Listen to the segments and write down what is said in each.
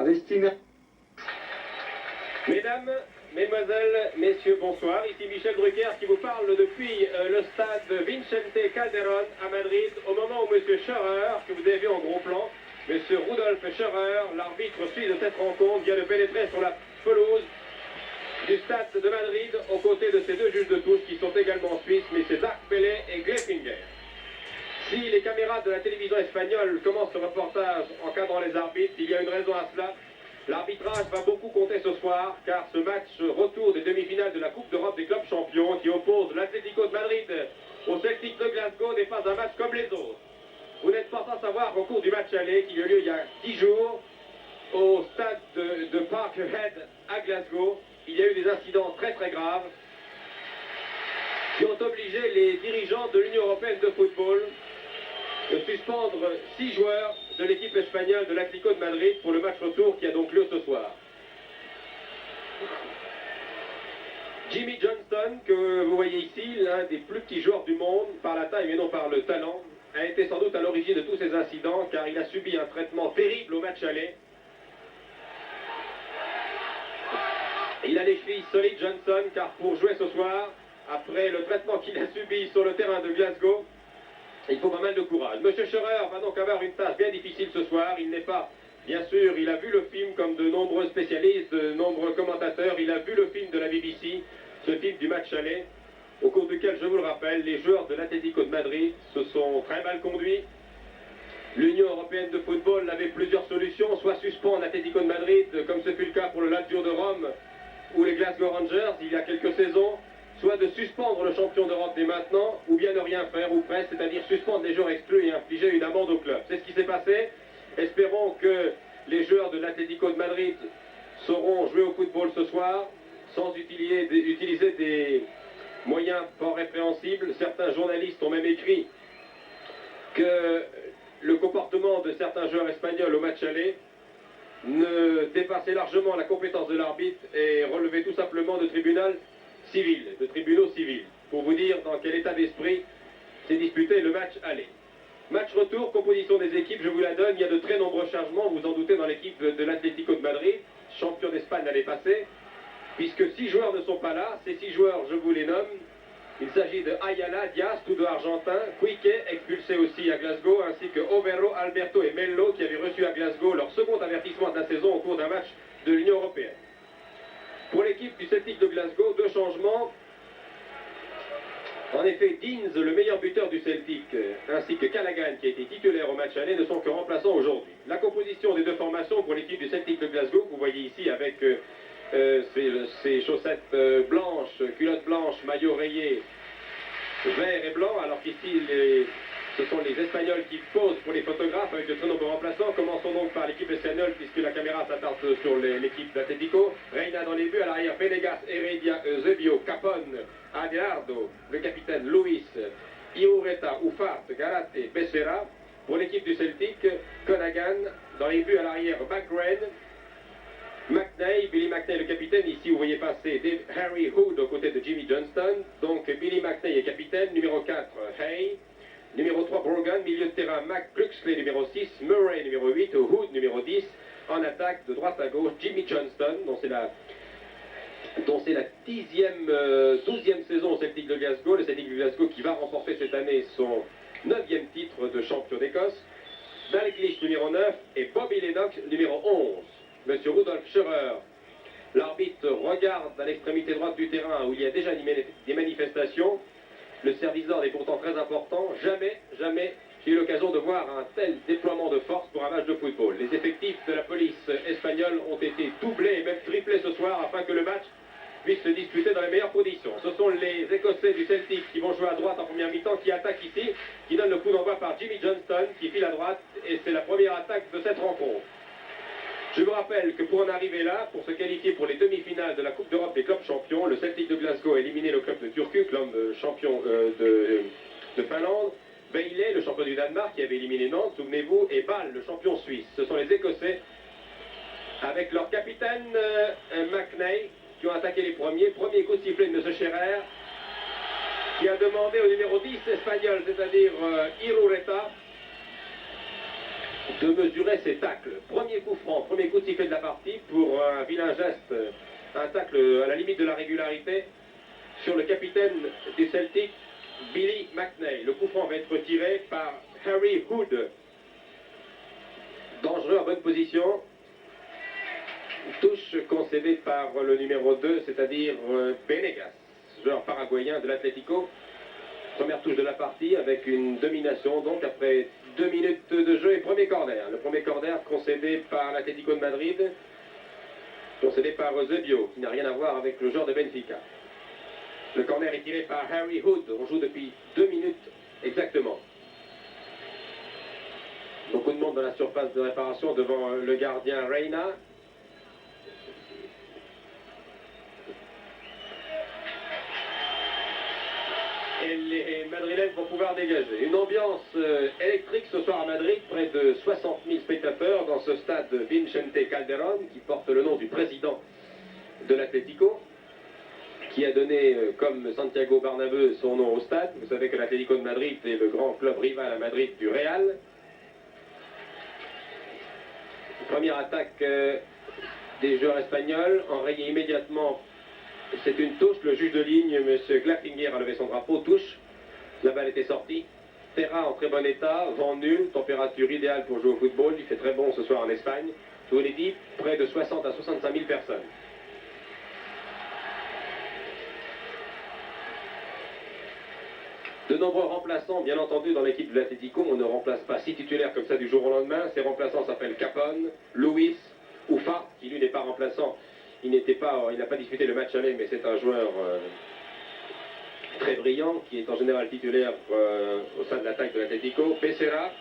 destinée. Mesdames, Mesdemoiselles, Messieurs, bonsoir. Ici Michel Drucker qui vous parle depuis le stade Vicente Calderón à Madrid, au moment où M. Scheurer, que vous avez vu en gros plan, M. Rudolf Scheurer, l'arbitre suisse de cette rencontre, vient de pénétrer sur la pelouse du stade de Madrid, aux côtés de ces deux juges de touche qui sont également suisses, M. Dark Pelé et Glefinger. Si les caméras de la télévision espagnole commencent ce reportage encadrant les arbitres, il y a une raison à cela. L'arbitrage va beaucoup compter ce soir, car ce match retour des demi-finales de la Coupe d'Europe des clubs champions qui oppose l'Atlético de Madrid au Celtic de Glasgow n'est pas un match comme les autres. Vous n'êtes pas sans savoir qu'au cours du match aller, qui a eu lieu il y a 10 jours, au stade de Parkhead à Glasgow, il y a eu des incidents très très graves qui ont obligé les dirigeants de l'Union européenne de football de suspendre 6 joueurs de l'équipe espagnole de l'Atlético de Madrid pour le match retour qui a donc lieu ce soir. Jimmy Johnston, que vous voyez ici, l'un des plus petits joueurs du monde, par la taille mais non par le talent, a été sans doute à l'origine de tous ces incidents car il a subi un traitement terrible au match aller. Il a les chevilles solides, Johnson, car pour jouer ce soir, après le traitement qu'il a subi sur le terrain de Glasgow, il faut pas mal de courage. Monsieur Scheurer va donc avoir une tâche bien difficile ce soir. Il n'est pas, bien sûr, il a vu le film comme de nombreux spécialistes, de nombreux commentateurs. Il a vu le film de la BBC, ce film du match aller, au cours duquel, je vous le rappelle, les joueurs de l'Atlético de Madrid se sont très mal conduits. L'Union européenne de football avait plusieurs solutions, soit suspendre l'Atlético de Madrid, comme ce fut le cas pour le Lazio de Rome ou les Glasgow Rangers il y a quelques saisons, soit de suspendre le champion d'Europe dès maintenant, ou bien ne rien faire, ou presque, c'est-à-dire suspendre les joueurs exclus et infliger une amende au club. C'est ce qui s'est passé. Espérons que les joueurs de l'Atlético de Madrid sauront jouer au football ce soir, sans utiliser des moyens fort répréhensibles. Certains journalistes ont même écrit que le comportement de certains joueurs espagnols au match aller ne dépassait largement la compétence de l'arbitre et relevait tout simplement de tribunaux civils, pour vous dire dans quel état d'esprit s'est disputé le match aller. Match retour, composition des équipes, je vous la donne, il y a de très nombreux changements, vous en doutez, dans l'équipe de l'Atlético de Madrid, champion d'Espagne l'année passée, puisque 6 joueurs ne sont pas là, ces 6 joueurs, je vous les nomme, il s'agit de Ayala, Diaz, tous deux argentins, Quique, expulsé aussi à Glasgow, ainsi que Overo, Alberto et Mello, qui avaient reçu à Glasgow leur second avertissement de la saison au cours d'un match de l'Union européenne. Pour l'équipe du Celtic de Glasgow, 2 changements. En effet, Deans, le meilleur buteur du Celtic, ainsi que Callaghan, qui a été titulaire au match aller, ne sont que remplaçants aujourd'hui. La composition des deux formations pour l'équipe du Celtic de Glasgow, que vous voyez ici avec ces chaussettes blanches, culottes blanches, maillot rayé, vert et blanc, alors qu'ici ce sont les Espagnols qui posent pour les photographes avec de très nombreux remplaçants. Commençons donc par l'équipe espagnole puisque la caméra s'attarde sur l'équipe d'Atlético. Reina dans les buts, à l'arrière Venegas, Heredia, Eusebio, Capone, Adelardo, le capitaine Luis, Iurreta, Ufart, Garate, Becerra. Pour l'équipe du Celtic, Conagan, dans les buts à l'arrière Bagren, McNay, Billy McNay le capitaine, ici vous voyez passer Harry Hood aux côtés de Jimmy Johnston, donc Billy McNay est capitaine, numéro 4 Hay, numéro 3 Brogan, milieu de terrain Mac Cluxley numéro 6, Murray numéro 8, Hood numéro 10, en attaque de droite à gauche Jimmy Johnston, dont c'est la 12e saison au Celtic de Glasgow, le Celtic de Glasgow qui va remporter cette année son 9e titre de champion d'Écosse, Dalglish numéro 9 et Bobby Lennox numéro 11. Monsieur Rudolf Scheurer, l'arbitre, regarde à l'extrémité droite du terrain où il y a déjà des manifestations. Le service d'ordre est pourtant très important. Jamais j'ai eu l'occasion de voir un tel déploiement de force pour un match de football. Les effectifs de la police espagnole ont été doublés et même triplés ce soir afin que le match puisse se disputer dans les meilleures conditions. Ce sont les Écossais du Celtic qui vont jouer à droite en première mi-temps, qui attaquent ici, qui donnent le coup d'envoi par Jimmy Johnston, qui file à droite, et c'est la première attaque de cette rencontre. Je vous rappelle que pour en arriver là, pour se qualifier pour les demi-finales de la Coupe d'Europe des clubs champions, le Celtic de Glasgow a éliminé le club de Turku, l'homme champion de Finlande, Bailey, le champion du Danemark, qui avait éliminé Nantes, souvenez-vous, et Bâle, le champion suisse. Ce sont les Écossais, avec leur capitaine McNay, qui ont attaqué les premiers. Premier coup de sifflet de M. Scherer, qui a demandé au numéro 10 espagnol, c'est-à-dire Irureta, de mesurer ses tacles. Premier coup franc, premier coup de sifflet de la partie pour un vilain geste, un tacle à la limite de la régularité sur le capitaine du Celtic, Billy McNeil. Le coup franc va être tiré par Harry Hood. Dangereux, en bonne position. Touche concédée par le numéro 2, c'est-à-dire Benegas, joueur paraguayen de l'Atlético. Première touche de la partie avec une domination, donc après 2 minutes de jeu et premier corner. Le premier corner concédé par l'Atlético de Madrid, concédé par Eusebio, qui n'a rien à voir avec le joueur de Benfica. Le corner est tiré par Harry Hood. On joue depuis 2 minutes exactement. Beaucoup de monde dans la surface de réparation devant le gardien Reina. Et les Madrilènes vont pouvoir dégager. Une ambiance électrique ce soir à Madrid, près de 60 000 spectateurs dans ce stade Vicente Calderón, qui porte le nom du président de l'Atlético, qui a donné, comme Santiago Bernabéu, son nom au stade. Vous savez que l'Atlético de Madrid est le grand club rival à Madrid du Real. Première attaque des joueurs espagnols, enrayée immédiatement. C'est une touche, le juge de ligne, M. Glapfinger, a levé son drapeau, touche. La balle était sortie. Terrain en très bon état, vent nul, température idéale pour jouer au football. Il fait très bon ce soir en Espagne. Je vous l'ai dit, près de 60 à 65 000 personnes. De nombreux remplaçants, bien entendu, dans l'équipe de l'Atlético. On ne remplace pas 6 titulaires comme ça du jour au lendemain. Ces remplaçants s'appellent Capone, Luis, Ufart, qui lui n'est pas remplaçant. Il n'a pas disputé le match aller, mais c'est un joueur très brillant, qui est en général titulaire au sein de l'attaque de l'Atlético. Becerra,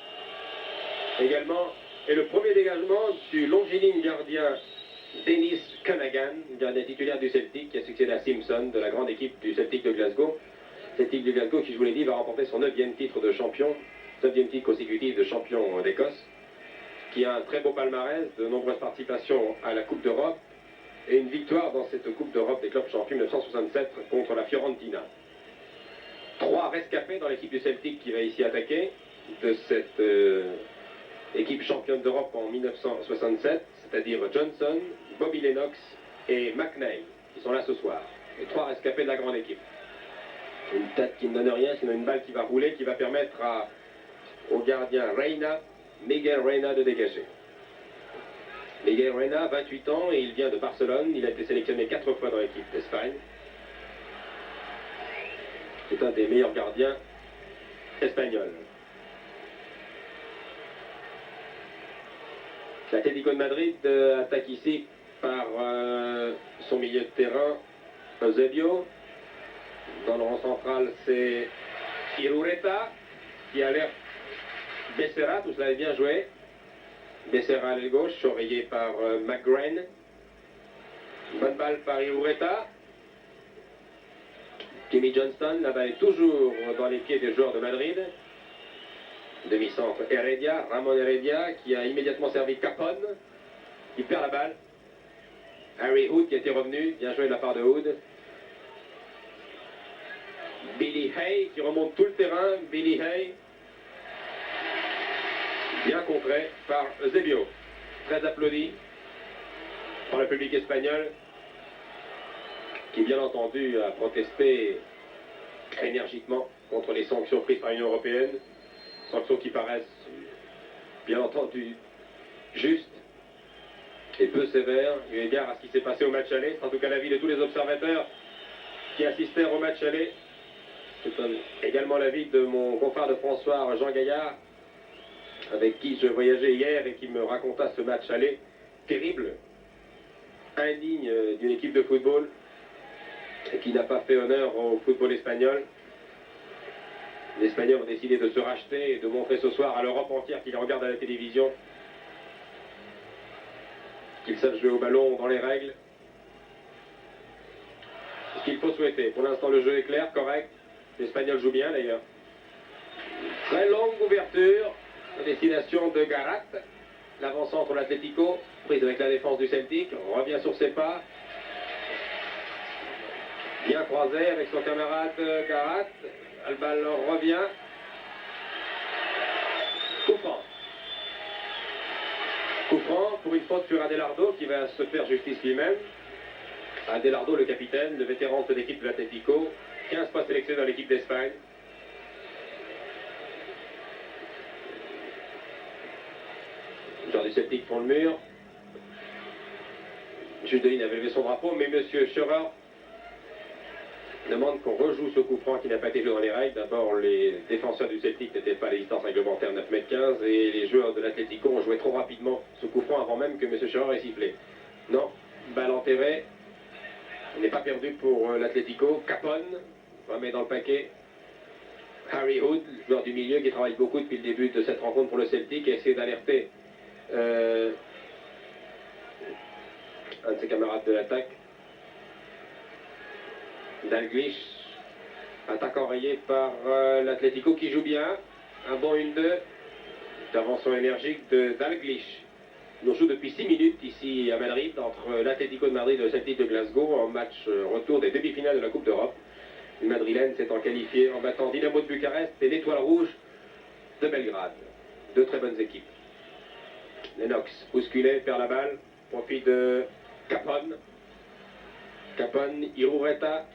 également. Et le premier dégagement du longiligne gardien Dennis Canagan, gardien titulaire du Celtic, qui a succédé à Simpson, de la grande équipe du Celtic de Glasgow. Celtic de Glasgow, qui, je vous l'ai dit, va remporter son 9e titre de champion, 9e titre consécutif de champion d'Écosse, qui a un très beau palmarès, de nombreuses participations à la Coupe d'Europe, et une victoire dans cette Coupe d'Europe des clubs champions 1967 contre la Fiorentina. 3 rescapés dans l'équipe du Celtic qui va ici attaquer, de cette équipe championne d'Europe en 1967, c'est-à-dire Johnson, Bobby Lennox et McNeil, qui sont là ce soir. Les 3 rescapés de la grande équipe. Une tête qui ne donne rien, sinon une balle qui va rouler, qui va permettre au gardien Reina, Miguel Reina, de dégager. Miguel Reina, 28 ans, et il vient de Barcelone. Il a été sélectionné 4 fois dans l'équipe d'Espagne. C'est un des meilleurs gardiens espagnols. L'Atlético de Madrid attaque ici par son milieu de terrain, Eusebio. Dans le rang central, c'est Irureta, qui a l'air Becerra, tout cela est bien joué. Becerra à l'aile gauche, surveillé par McGrain. Bonne balle par Irureta. Timmy Johnston, la balle est toujours dans les pieds des joueurs de Madrid. Demi-centre Heredia, Ramon Heredia, qui a immédiatement servi Capone. Il perd la balle. Harry Hood qui était revenu, bien joué de la part de Hood. Billy Hay qui remonte tout le terrain. Billy Hay, bien contré par Eusebio. Très applaudi par le public espagnol, qui bien entendu a protesté énergiquement contre les sanctions prises par l'Union européenne. Sanctions qui paraissent bien entendu justes et peu sévères, eu égard à ce qui s'est passé au match aller. C'est en tout cas l'avis de tous les observateurs qui assistèrent au match aller. C'est également l'avis de mon confrère de François, Jean Gaillard, avec qui je voyageais hier et qui me raconta ce match aller terrible, indigne d'une équipe de football et qui n'a pas fait honneur au football espagnol. Les Espagnols ont décidé de se racheter et de montrer ce soir à l'Europe entière qui les regarde à la télévision qu'ils savent jouer au ballon dans les règles. C'est ce qu'il faut souhaiter. Pour l'instant, le jeu est clair, correct. L'Espagnol joue bien d'ailleurs. Très longue ouverture à destination de Garat. L'avant-centre de l'Atlético, prise avec la défense du Celtic, revient sur ses pas. Bien croisé avec son camarade Garat. Le ballon revient. Coup franc. Coup franc pour une faute sur Adelardo qui va se faire justice lui-même. Adelardo, le capitaine, le vétéran de l'équipe de l'Atlético, 15 fois sélectionné dans l'équipe d'Espagne. Les joueurs du Celtic font le mur. Jules Deline avait levé son drapeau, mais M. Scherer demande qu'on rejoue ce coup franc qui n'a pas été joué dans les règles. D'abord, les défenseurs du Celtic n'étaient pas à la distance réglementaire 9,15 m et les joueurs de l'Atlético ont joué trop rapidement ce coup franc avant même que M. Scherer ait sifflé. Non, balle enterrée. Il n'est pas perdu pour l'Atlético. Capone remet dans le paquet. Harry Hood, joueur du milieu qui travaille beaucoup depuis le début de cette rencontre pour le Celtic, a essayé d'alerter un de ses camarades de l'attaque. Dalglish, attaque enrayée par l'Atlético qui joue bien. Un bon 1-2. Intervention énergique de Dalglish. Nous jouons depuis 6 minutes ici à Madrid entre l'Atlético de Madrid et le Celtic de Glasgow en match retour des demi-finales de la Coupe d'Europe. Le Madrilène s'étant qualifié en battant Dynamo de Bucarest et l'Étoile Rouge de Belgrade. Deux très bonnes équipes. Lennox, bousculé, perd la balle, profit de Capone. Capone, Irureta,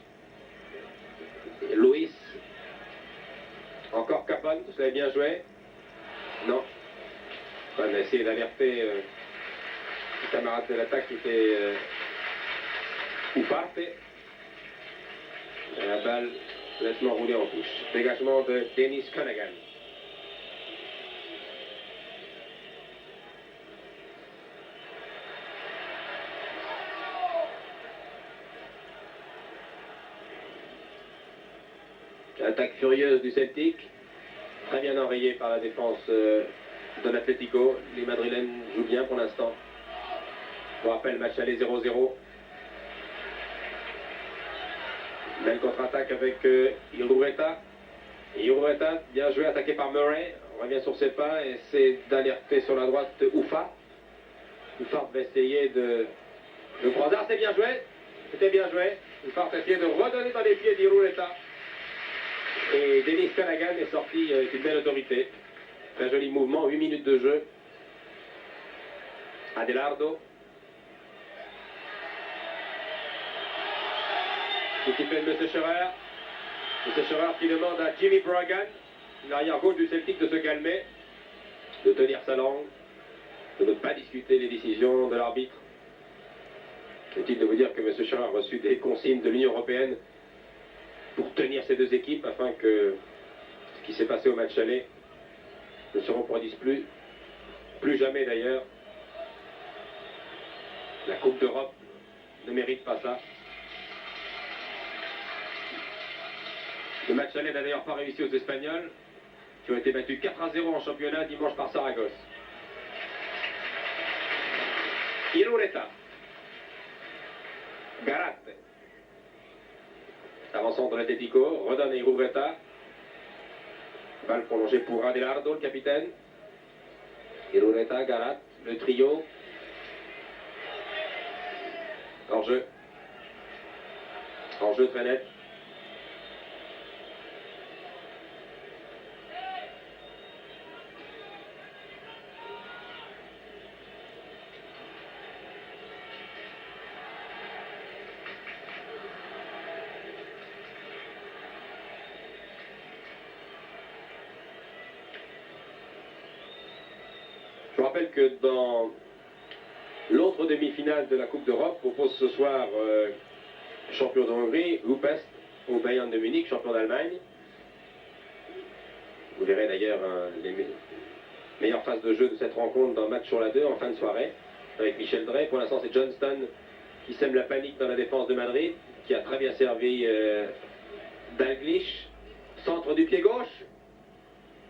Luis, encore Capone, vous avez bien joué. Non. On a essayé d'alerter le camarade de l'attaque qui était Ufarte. Et la balle nettement roulée en touche. Dégagement de Dennis Conaghan. Attaque furieuse du Celtic, très bien enrayée par la défense de l'Atlético. Les Madrilènes jouent bien pour l'instant. Je vous rappelle, match aller 0-0. Belle contre-attaque avec Irureta. Irureta, bien joué, attaqué par Murray. On revient sur ses pas et essaie d'alerter sur la droite Ufa. Ufa va essayer de croiser. C'est bien joué. C'était bien joué. Ufa va essayer de redonner dans les pieds d'Irureta. Et Dennis Conaghan est sorti avec une belle autorité. Très joli mouvement, 8 minutes de jeu. Adelardo. Équipé de M. Scherer. M. Scherer qui demande à Jimmy Brogan, l'arrière-gauche du Celtic, de se calmer, de tenir sa langue, de ne pas discuter les décisions de l'arbitre. Est-il de vous dire que M. Scherer a reçu des consignes de l'Union européenne pour tenir ces deux équipes afin que ce qui s'est passé au match aller ne se reproduise plus jamais d'ailleurs. La Coupe d'Europe ne mérite pas ça. Le match aller n'a d'ailleurs pas réussi aux Espagnols qui ont été battus 4-0 en championnat dimanche par Saragosse. Irureta. Garat. Avançant de l'Atlético, redonne Irureta. Balle prolongée pour Adelardo, le capitaine. Irureta, Garat, le trio. Hors-jeu. Hors-jeu très net. Je rappelle que dans l'autre demi-finale de la Coupe d'Europe oppose ce soir champion de Hongrie, Újpest, au Bayern de Munich, champion d'Allemagne. Vous verrez d'ailleurs les meilleures phases de jeu de cette rencontre dans match sur la 2 en fin de soirée avec Michel Drey. Pour l'instant, c'est Johnston qui sème la panique dans la défense de Madrid, qui a très bien servi Dalglish. Centre du pied gauche.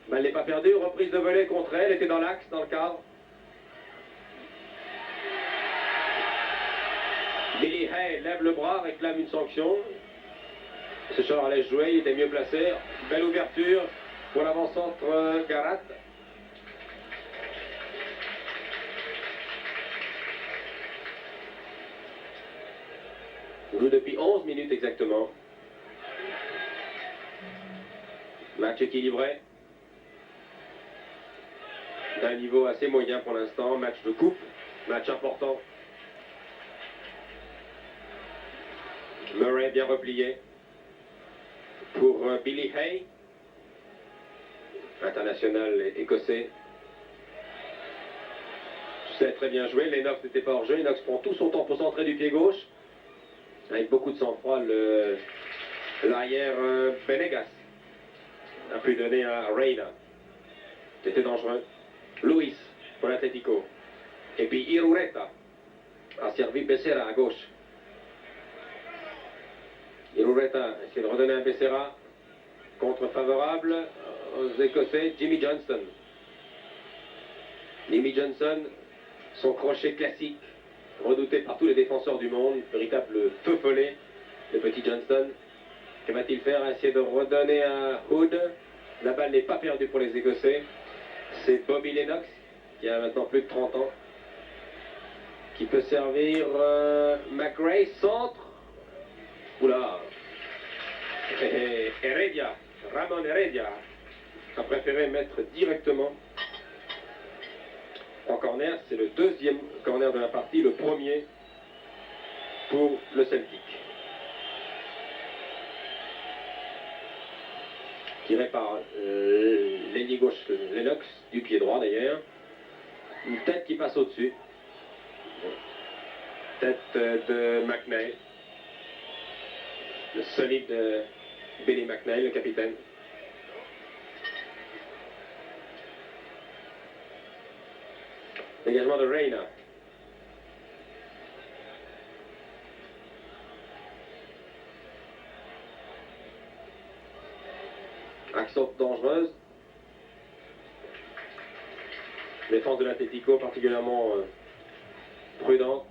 Balle n'est pas perdue, reprise de volée contre elle, était dans l'axe, dans le cadre. Billy Hay lève le bras, réclame une sanction. Ce joueur allait jouer, il était mieux placé. Belle ouverture pour l'avant-centre Garat. On joue depuis 11 minutes exactement. Match équilibré. d'un niveau assez moyen pour l'instant. Match de coupe, match important. Murray bien replié pour Billy Hay, international écossais. C'est très bien joué. Lennox n'était pas hors jeu. Lennox prend tout son temps pour centrer du pied gauche. Avec beaucoup de sang-froid, l'arrière Benegas a pu donner à Reina. C'était dangereux. Luis pour l'Atlético. Et puis Irureta a servi Becerra à gauche. Irureta essaie de redonner à Becerra. Contre favorable aux Écossais, Jimmy Johnson. Jimmy Johnson, son crochet classique, redouté par tous les défenseurs du monde, véritable feu follet, le petit Johnson. Que va-t-il faire? Essayer de redonner à Hood. La balle n'est pas perdue pour les Écossais. C'est Bobby Lennox, qui a maintenant plus de 30 ans, qui peut servir McRae, centre. Oula. Et Heredia, Ramon Heredia, a préféré mettre directement en corner. C'est le deuxième corner de la partie, le premier pour le Celtic. Tiré par l'ailier gauche Lennox, du pied droit d'ailleurs. Une tête qui passe au-dessus. Tête de McNeil. Le solide Billy McNeil, le capitaine. Dégagement de Reina. Action dangereuse. Défense de l'Atlético particulièrement prudente.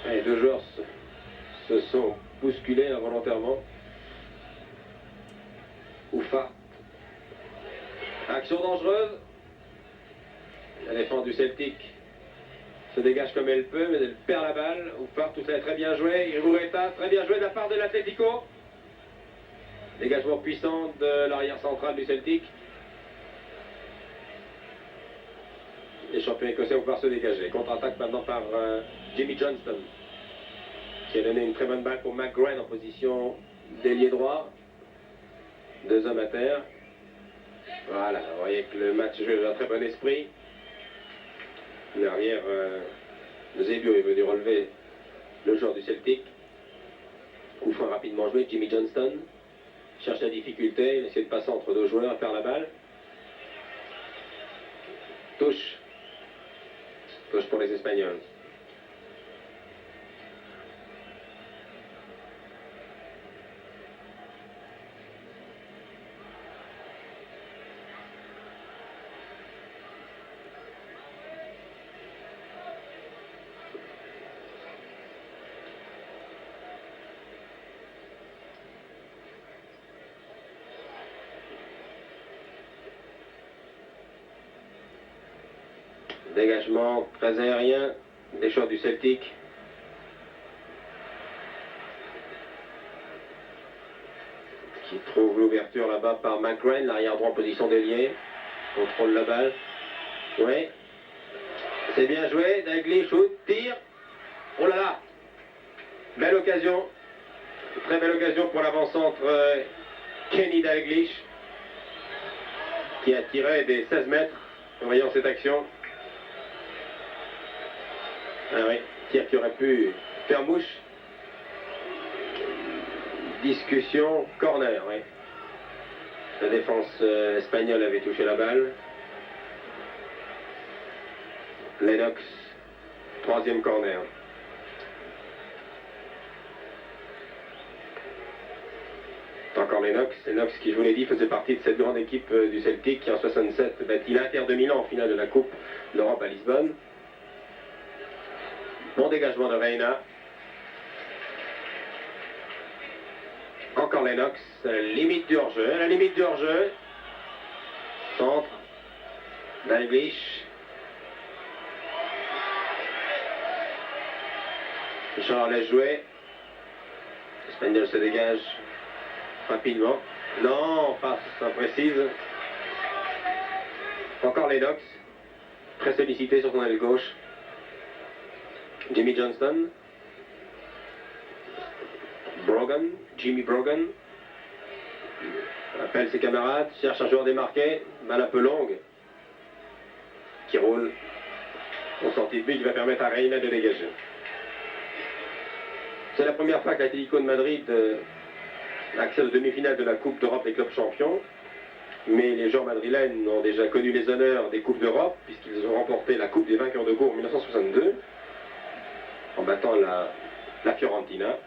Les deux joueurs se sont bousculés involontairement. Oufa. Action dangereuse. La défense du Celtic se dégage comme elle peut, mais elle perd la balle. Oufa, tout ça est très bien joué. Irureta, très bien joué de la part de l'Atlético. Dégagement puissant de l'arrière central du Celtic. Les champions écossais vont pouvoir se dégager. Contre-attaque maintenant par Jimmy Johnston, qui a donné une très bonne balle pour McGrain en position d'ailier droit. Deux hommes à terre. Voilà, vous voyez que le match joue dans un très bon esprit. L'arrière de Zébio est venu relever le joueur du Celtic. Coup franc rapidement joué, Jimmy Johnston cherche la difficulté, il essaie de passer entre deux joueurs, faire la balle. Touche. Touche pour les Espagnols. Dégagement très aérien des joueurs du Celtic. Qui trouve l'ouverture là-bas par McGrain, l'arrière droit en position d'ailier. Contrôle la balle. Oui. C'est bien joué. Dalglish shoot, tire. Oh là là. Belle occasion. Très belle occasion pour l'avant-centre Kenny Dalglish, qui a tiré des 16 mètres en voyant cette action. Ah oui, tir qui aurait pu faire mouche. Discussion, corner, oui. La défense espagnole avait touché la balle. Lennox, troisième corner. Encore Lennox. Lennox qui, je vous l'ai dit, faisait partie de cette grande équipe du Celtic qui en 67 battit l'Inter de Milan en finale de la Coupe d'Europe à Lisbonne. Bon dégagement de Reina. Encore Lennox, limite du hors-jeu, la limite du hors-jeu. Centre. Dalglish. Jean laisse jouer. L'Espagnol se dégage rapidement. Non, passe imprécise. Encore Lennox, très sollicité sur son aile gauche. Jimmy Johnston. Brogan, Jimmy Brogan. Appelle ses camarades, cherche un joueur démarqué, balle un peu longue. Qui roule. En sortie de but qui va permettre à Reina de dégager. C'est la première fois que l'Atlético de Madrid accède aux demi-finales de la Coupe d'Europe des clubs champions. Mais les joueurs madrilènes ont déjà connu les honneurs des Coupes d'Europe, puisqu'ils ont remporté la Coupe des vainqueurs de Gour en 1962, en battant la Fiorentina.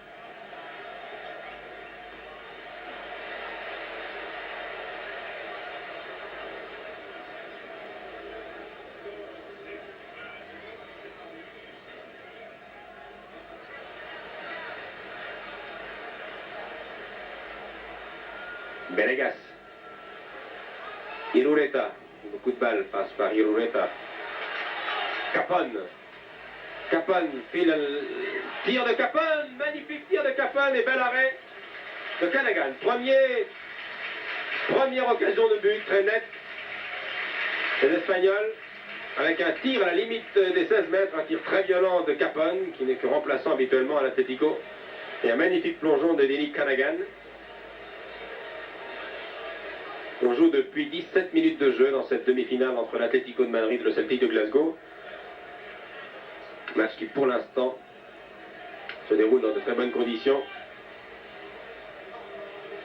Benegas. Irureta. Beaucoup de balles passe par Irureta. Capone. Capone file le tir de Capone. Magnifique tir de Capone et bel arrêt de Canagan. Première occasion de but très nette. C'est l'Espagnol avec un tir à la limite des 16 mètres. Un tir très violent de Capone qui n'est que remplaçant habituellement à l'Atlético. Et un magnifique plongeon de Denis Canagan. On joue depuis 17 minutes de jeu dans cette demi-finale entre l'Atlético de Madrid et le Celtic de Glasgow. Match qui, pour l'instant, se déroule dans de très bonnes conditions.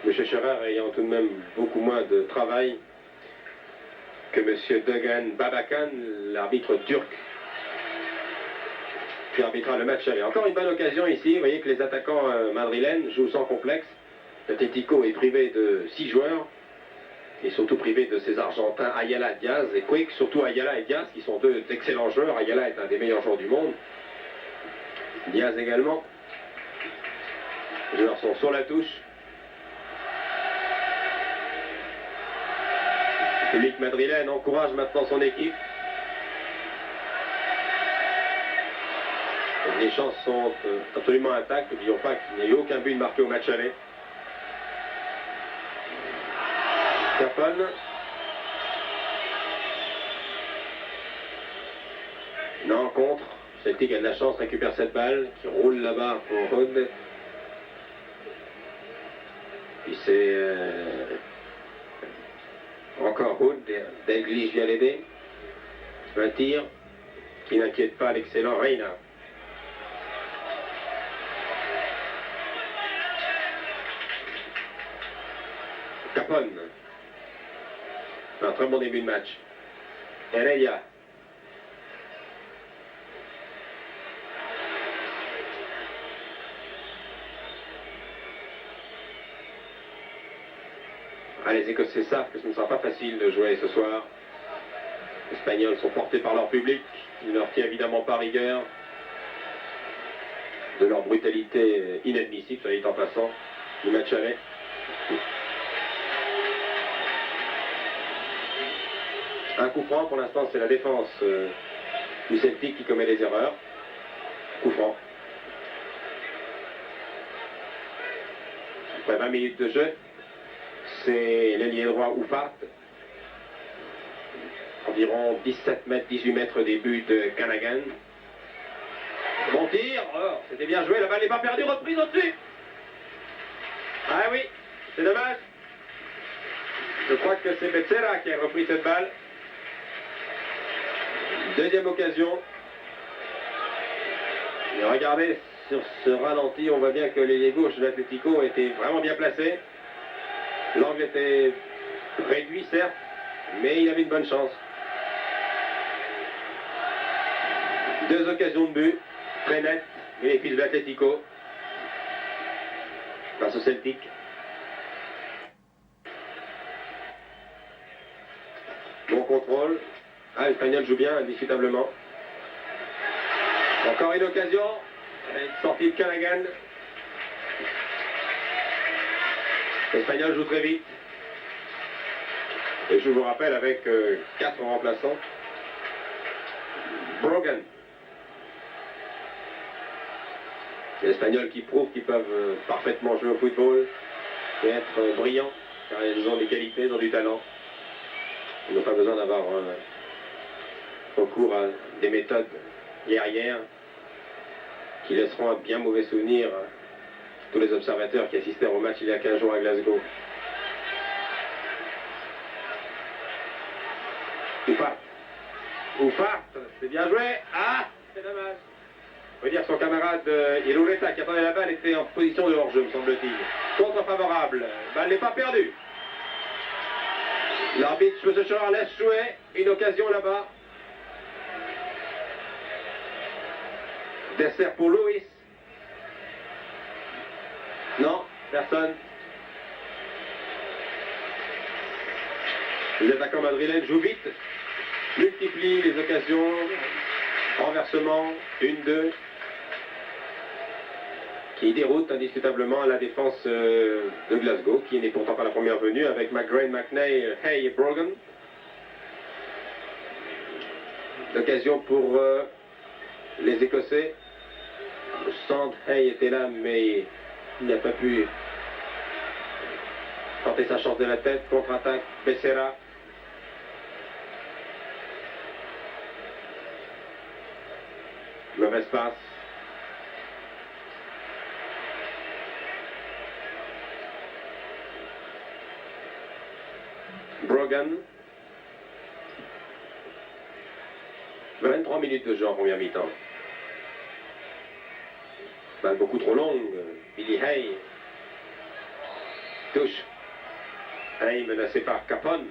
M. Scherer ayant tout de même beaucoup moins de travail que M. Dugan Babakan, l'arbitre turc, qui arbitrera le match aller. Encore une bonne occasion ici. Vous voyez que les attaquants madrilènes jouent sans complexe. L'Atlético est privé de 6 joueurs. Et surtout privé de ses Argentins Ayala, Diaz et Quick, surtout Ayala et Diaz qui sont deux excellents joueurs. Ayala est un des meilleurs joueurs du monde. Diaz également. Les joueurs sont sur la touche. Le public madrilène encourage maintenant son équipe. Et les chances sont absolument intactes. N'oublions pas qu'il n'y a eu aucun but marqué au match aller. Capone. Non, contre. Celtic a de la chance, récupère cette balle, qui roule là-bas pour Hood. Puis c'est encore Hood, Dalglish vient l'aider. Un tir qui n'inquiète pas l'excellent Reina. Capone. Un très bon début de match. Heredia. Les Écossais savent que ce ne sera pas facile de jouer ce soir. Les Espagnols sont portés par leur public. Il ne leur tient évidemment pas rigueur de leur brutalité inadmissible, soit dit en passant, du match aller. Un coup franc, pour l'instant, c'est la défense du Celtic qui commet les erreurs. Coup franc. Après 20 minutes de jeu, c'est l'ailier droit Oufart. Environ 17 mètres, 18 mètres des buts de Canagan. Bon tir, oh, c'était bien joué, la balle n'est pas perdue, reprise au-dessus. Ah oui, c'est dommage. Je crois que c'est Becerra qui a repris cette balle. Deuxième occasion. Et regardez, sur ce ralenti, on voit bien que l'ailier gauche de l'Atlético était vraiment bien placé. L'angle était réduit, certes, mais il avait une bonne chance. Deux occasions de but, très nettes, bénéfice de l'Atlético face au Celtic. Bon contrôle. Ah, l'Espagnol joue bien, indiscutablement. Encore une occasion. Une sortie de Canagan. L'Espagnol joue très vite. Et je vous rappelle avec 4 remplaçants. Brogan. Les Espagnols qui prouvent qu'ils peuvent parfaitement jouer au football. et être brillants, car ils ont des qualités, ils ont du talent. Ils n'ont pas besoin d'avoir recours à des méthodes guerrières qui laisseront un bien mauvais souvenir à tous les observateurs qui assistèrent au match il y a 15 jours à Glasgow. Oufart, c'est bien joué. Ah, c'est dommage. On peut dire que son camarade Irureta qui attendait la balle était en position de hors-jeu, me semble-t-il. Contre favorable. Balle n'est pas perdue. L'arbitre, M. Scheurer, laisse jouer. Une occasion là-bas. Dessert pour Louis. Non, personne. Les attaquants madrilènes jouent vite, multiplient les occasions, renversement, 1-2, qui déroute indiscutablement la défense de Glasgow, qui n'est pourtant pas la première venue, avec McGrain, McNay, Hay et Brogan. L'occasion pour les Écossais. Le centre, Hay était là, mais il n'a pas pu tenter sa chance de la tête. Contre-attaque, Becerra. Mauvaise passe. Brogan. 23 minutes de jeu en première mi-temps. Balle beaucoup trop longue. Billy Hay. Touche. Hay menacé par Capone.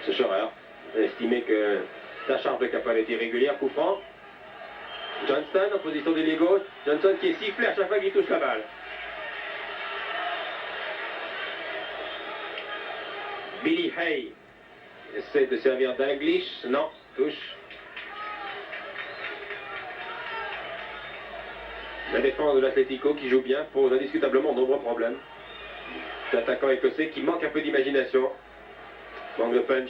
Ce Scheurer a estimé que la charge de Capone est irrégulière. Coup franc. Johnston en position d'ailier gauche. Johnson qui est sifflé à chaque fois qu'il touche la balle. Billy Hay essaie de servir d'English. Non, touche. La défense de l'Atlético qui joue bien pose indiscutablement de nombreux problèmes. L'attaquant écossais qui manque un peu d'imagination. Manque de punch.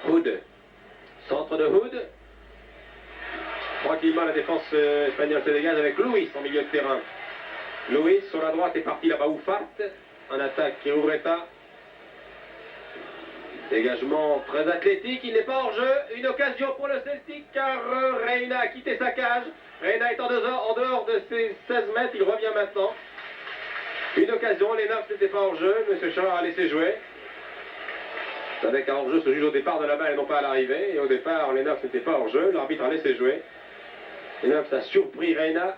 Hood. Centre de Hood. Tranquillement la défense espagnole se dégage avec Louis en milieu de terrain. Louis sur la droite est parti là-bas Oufart. En attaque Irureta. Dégagement très athlétique, il n'est pas hors jeu. Une occasion pour le Celtic car Reina a quitté sa cage. Reina est en dehors de ses 16 mètres, il revient maintenant. Une occasion, Lennox n'était pas hors jeu, M. Scheurer a laissé jouer. Vous savez qu'un hors jeu se juge au départ de la balle et non pas à l'arrivée. Et au départ, Lennox n'était pas hors jeu, l'arbitre a laissé jouer. Lennox a surpris Reina,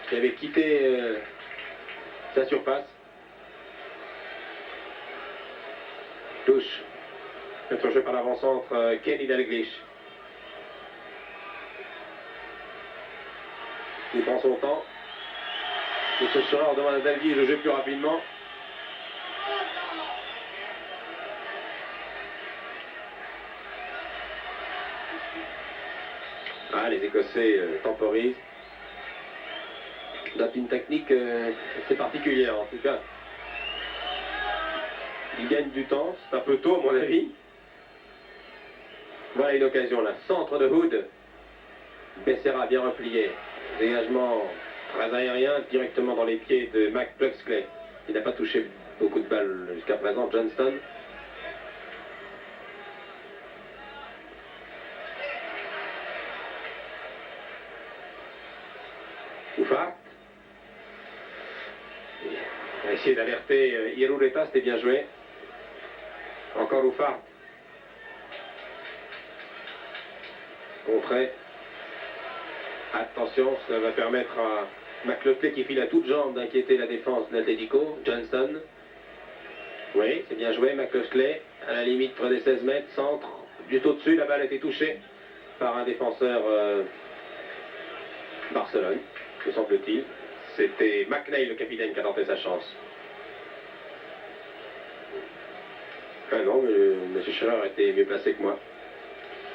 qui avait quitté sa surface. Touche. Touché par l'avant-centre Kenny Dalglish. Il prend son temps. M. Scheurer demande à Dalglish de jouer plus rapidement. Ah, les Écossais temporisent. Dans une technique assez particulière en tout cas. Il gagne du temps, c'est un peu tôt à mon avis. Voilà une occasion là, centre de Hood. Becerra bien replié. Dégagement très aérien directement dans les pieds de Mac Pluxley. Il n'a pas touché beaucoup de balles jusqu'à présent, Johnston. Oufart. On a essayé d'alerter Irureta, c'était bien joué. Encore Oufart. Contré. Attention, ça va permettre à McCluskey qui file à toutes jambes d'inquiéter la défense de l'Atlético. Johnson. Oui, c'est bien joué. McCluskey à la limite près des 16 mètres. Centre. Juste au-dessus, la balle a été touchée par un défenseur Barcelone, me semble-t-il. C'était McNay, le capitaine, qui a tenté sa chance. Ah non, mais M. Scheurer était mieux placé que moi.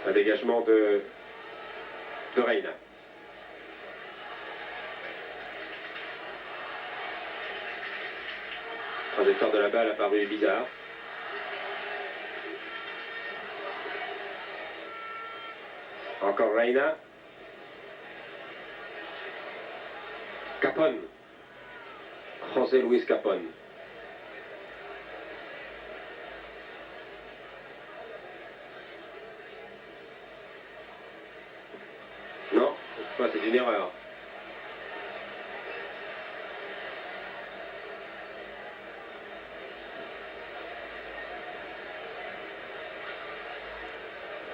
Un dégagement de Reina. Trajectoire de la balle a paru bizarre. Encore Reina. Capone. José Luis Capone. Non, c'est une erreur.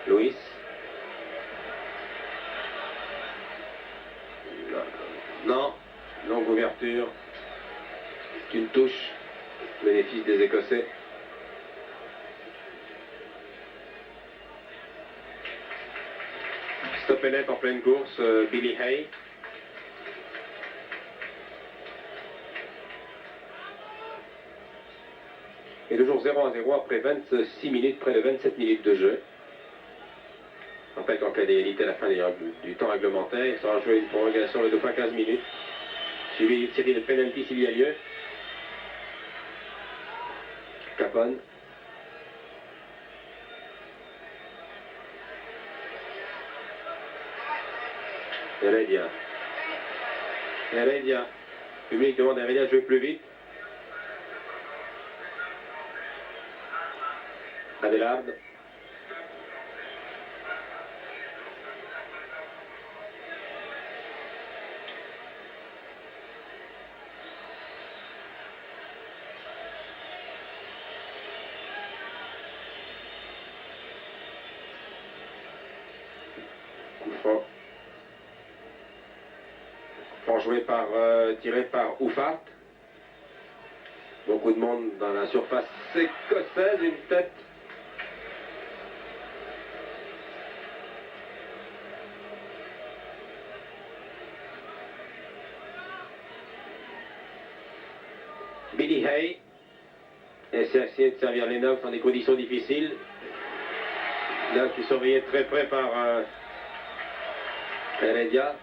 Luis. Non, longue ouverture. C'est une touche. Bénéfice des Écossais. Stop et net en pleine course, Billy Hay. Et toujours 0-0 après 26 minutes, près de 27 minutes de jeu. Je rappelle qu'en cas d'égalité à la fin du temps réglementaire, il sera joué une prolongation de 2 fois 15 minutes. Suivi d'une série de pénalty s'il y a lieu. Capone. Heredia. Heredia. Le public demande à Heredia de jouer plus vite. Adelard. Tiré par Oufat. Beaucoup de monde dans la surface écossaise, une tête. Billy Hay essaie de servir Lennox dans des conditions difficiles. Là, qui est surveillé de très près par Heredia.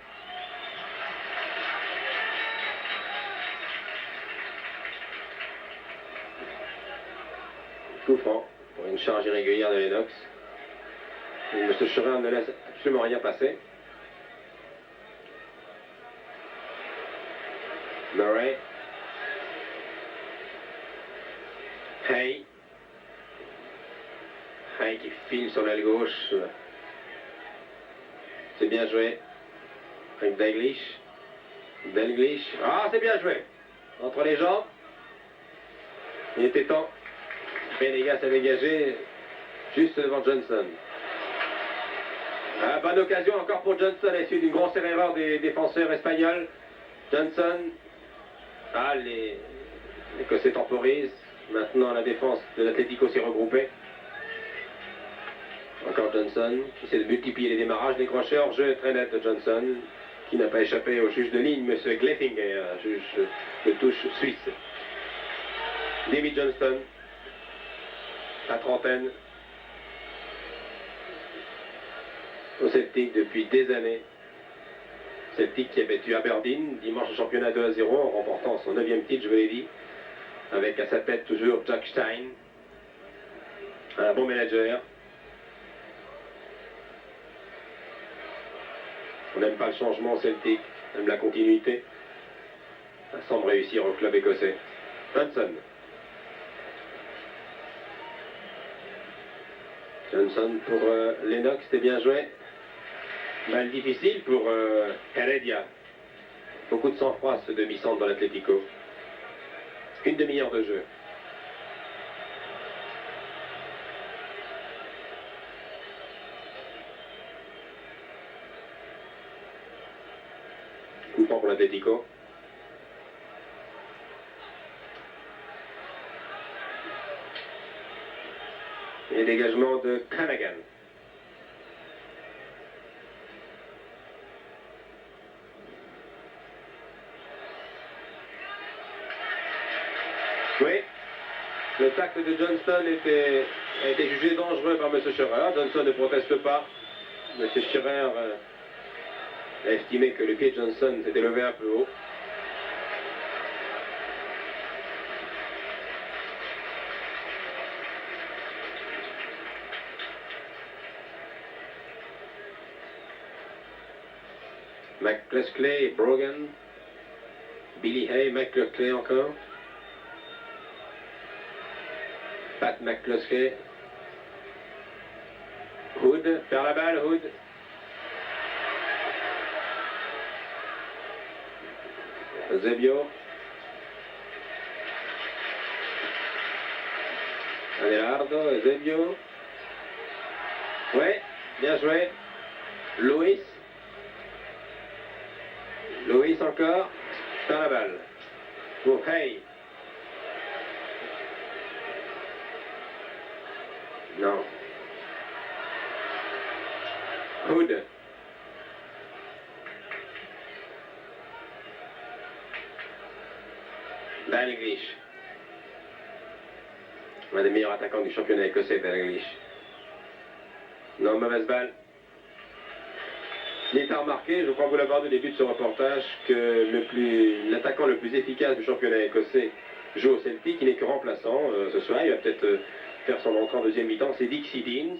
Coup franc pour une charge irrégulière de Lennox. M. Scherer ne laisse absolument rien passer. Murray. Hay. Hay qui file sur l'aile gauche. C'est bien joué. Avec Dalglish. Dalglish. Ah, c'est bien joué. Entre les jambes. Il était temps. Venegas a dégagé juste devant Johnson. Ah, bonne occasion encore pour Johnson à l'issue d'une grosse erreur des défenseurs espagnols. Johnson. Ah, les Écossais temporisent. Maintenant, la défense de l'Atlético s'est regroupée. Encore Johnson qui essaie de multiplier les démarrages. Décroché hors jeu très net de Johnson qui n'a pas échappé au juge de ligne, M. Gleffinger, juge de touche suisse. David Johnston. La trentaine, au Celtic depuis des années. Celtic qui a battu Aberdeen dimanche au championnat 2-0 en remportant son 9e titre, je vous l'ai dit, avec à sa tête toujours Jack Stein, un bon manager. On n'aime pas le changement au Celtic, on aime la continuité. Ça semble réussir au club écossais. Johnson. Johnson pour Lennox, c'était bien joué. Mal difficile pour Heredia. Beaucoup de sang-froid ce demi-centre dans l'Atlético. Une demi-heure de jeu. Coup franc pour l'Atlético. Et dégagement de Canagan. Oui, le tacle de Johnston a été jugé dangereux par M. Scherer. Johnson ne proteste pas. M. Scherer a estimé que le pied de Johnson s'était levé un peu haut. McCleskey et Brogan. Billy Hay, McCluskey encore. Pat McCluskey. Hood, perd la balle, Hood. Eusebio. Adelardo, Eusebio. Ouais, bien joué. Louis. Louis encore. Perd la balle. Pour Hay. Non. Hood. Dalglish. Un des meilleurs attaquants du championnat écossais, Dalglish. Non, mauvaise balle. Il est à remarquer, je crois vous l'avoir dit au début de ce reportage, que l'attaquant le plus efficace du championnat écossais joue au Celtic. Il n'est que remplaçant ce soir. Il va peut-être faire son entrée en deuxième mi-temps. C'est Dixie Deans,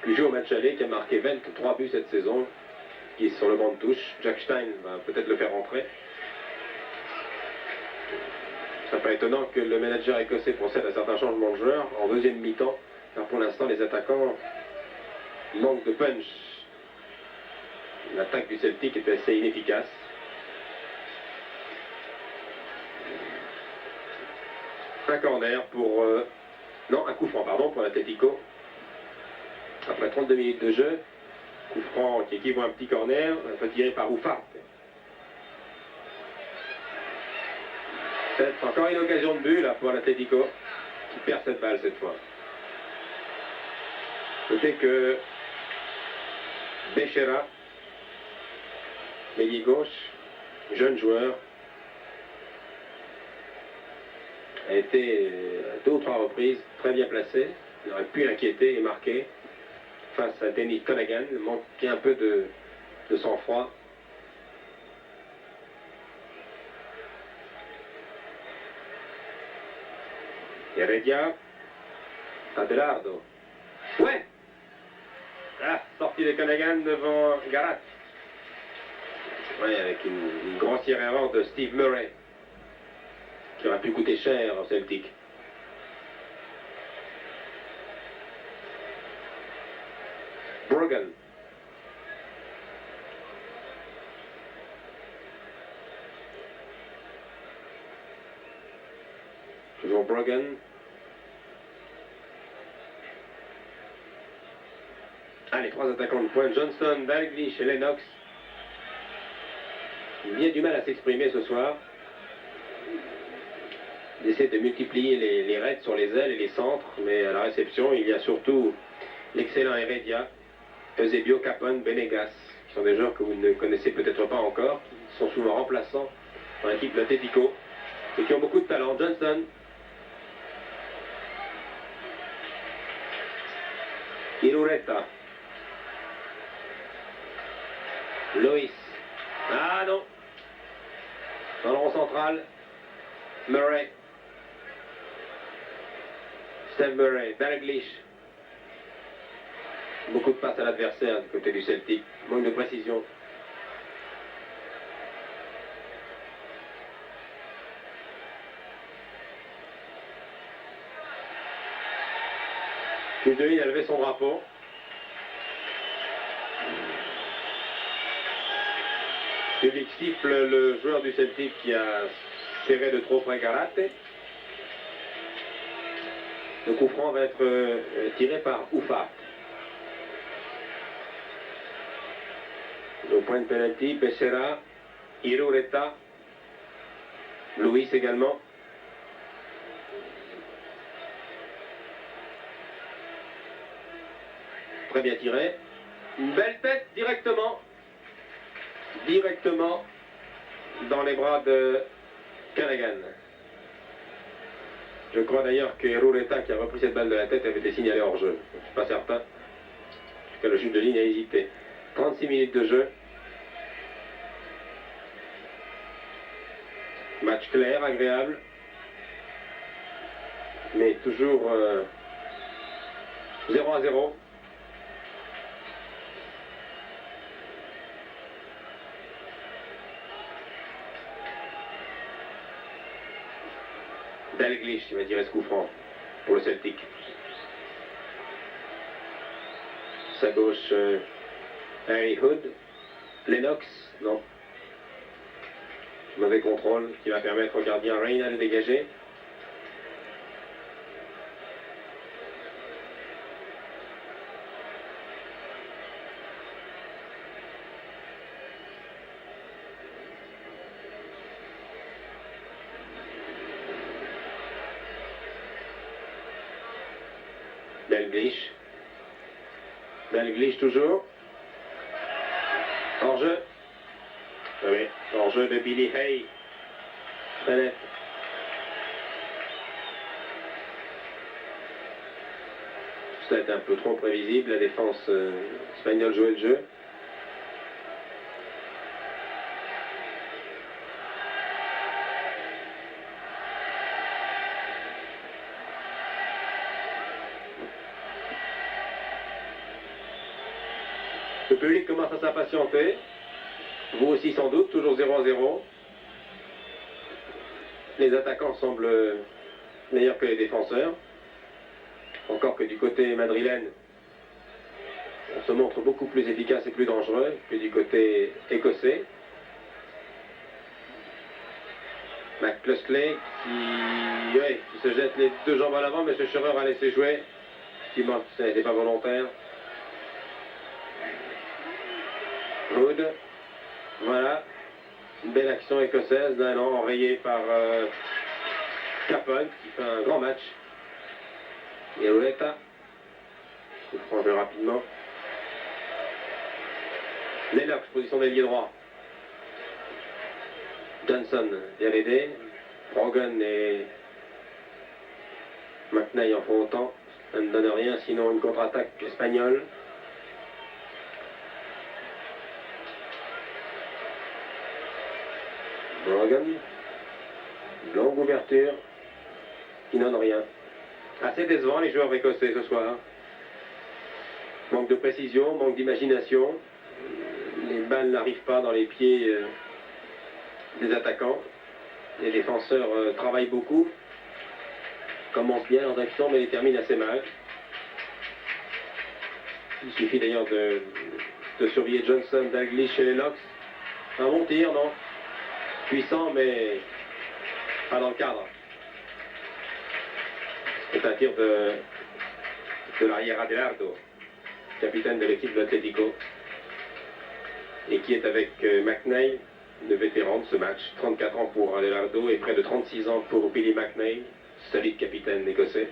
qui joue au match aller, qui a marqué 23 buts cette saison, qui est sur le banc de touche. Jack Stein va peut-être le faire rentrer. Ce n'est pas étonnant que le manager écossais procède à certains changements de joueurs en deuxième mi-temps, car pour l'instant les attaquants manquent de punch. L'attaque du Celtic est assez inefficace. Un corner pour... non, un coup franc, pardon, pour l'Atlético. Après 32 minutes de jeu, coup franc qui équivaut à un petit corner, retiré par Ufarte. Peut-être encore une occasion de but là pour l'Atlético, qui perd cette balle cette fois. Notez que Becerra, l'ailier gauche, jeune joueur, a été à 2 ou 3 reprises très bien placé. Il aurait pu inquiéter et marquer face à Dennis Conaghan. Il manquait un peu de sang-froid. Heredia, Adelardo. Ouais! Ah, sortie de Conaghan devant Garat. Ouais, avec une grossière erreur de Steve Murray, qui aurait pu coûter cher au Celtic. Brogan. Toujours Brogan. Ah, les 3 attaquants de pointe, Johnston, Dalglish et Lennox. Il y a du mal à s'exprimer ce soir. Il essaie de multiplier les raids sur les ailes et les centres, mais à la réception, il y a surtout l'excellent Heredia, Eusebio, Capone, Benegas, qui sont des joueurs que vous ne connaissez peut-être pas encore, qui sont souvent remplaçants dans l'équipe de l'Atlético, et qui ont beaucoup de talent. Johnston. Irureta. Loïs. Ah non. Dans le rond central, Murray. Steve Murray, Dalglish. Beaucoup de passes à l'adversaire du côté du Celtic. Manque de précision. Kudeville a levé son drapeau. Le public siffle le joueur du Celtic qui a serré de trop près Garate. Le coup franc va être tiré par Ufarte. Au point de penalty, Becerra, Irureta, Louis également. Très bien tiré. Une belle tête directement dans les bras de Callaghan. Je crois d'ailleurs que Irureta, qui a repris cette balle de la tête, avait été signalé hors jeu. Je ne suis pas certain. Que le juge de ligne a hésité. 36 minutes de jeu. Match clair, agréable. Mais toujours 0-0. Dalglish qui va tirer ce coup franc pour le Celtic. Sa gauche, Harry Hood. Lennox, non. Mauvais contrôle qui va permettre au gardien Reina de dégager. Dalglish. Dalglish toujours. Hors-jeu. Oui, hors-jeu de Billy Hay. Très net. C'est un peu trop prévisible, la défense espagnole jouait le jeu. Le public commence à s'impatienter. Vous aussi sans doute, toujours 0-0. Les attaquants semblent meilleurs que les défenseurs. Encore que du côté madrilène, on se montre beaucoup plus efficace et plus dangereux que du côté écossais. McCluskey qui se jette les deux jambes à l'avant, mais ce Scherer a laissé jouer. Ce n'était pas volontaire. Hood, voilà, une belle action écossaise d'un an enrayée par Capone qui fait un grand match. Et Oleta, il prend le jeu rapidement. Lennox, position d'ailier droit. Johnson vient l'aider. Brogan et McNeil en font autant. Ça ne donne rien, sinon une contre-attaque espagnole. Brogan, longue ouverture, qui donne rien. Assez décevant les joueurs écossais ce soir. Manque de précision, manque d'imagination. Les balles n'arrivent pas dans les pieds des attaquants. Les défenseurs travaillent beaucoup, commencent bien leurs actions mais les terminent assez mal. Il suffit d'ailleurs de surveiller Johnson, Dalglish et Lennox. Un bon tir, non? Puissant mais pas dans le cadre. C'est un tir de l'arrière Adelardo, capitaine de l'équipe de l'Atlético, et qui est avec McNeil, le vétéran de ce match. 34 ans pour Adelardo et près de 36 ans pour Billy McNeil, solide capitaine écossais.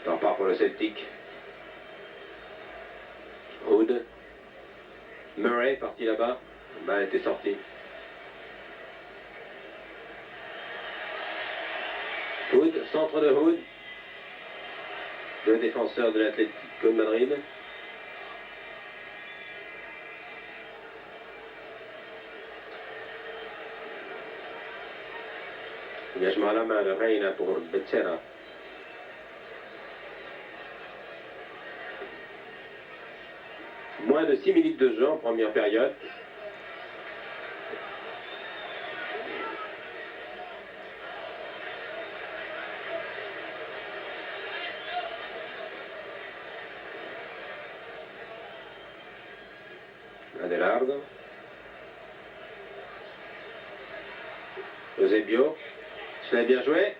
On part pour le Celtic. Hood. Murray parti là-bas. La balle était sortie. Hood, centre de Hood. Le défenseur de l'Atlético de Madrid. Engagement à la main de Reina pour Becerra. Moins de 6 minutes de jeu en première période. Adelardo. Eusebio. Cela est bien joué.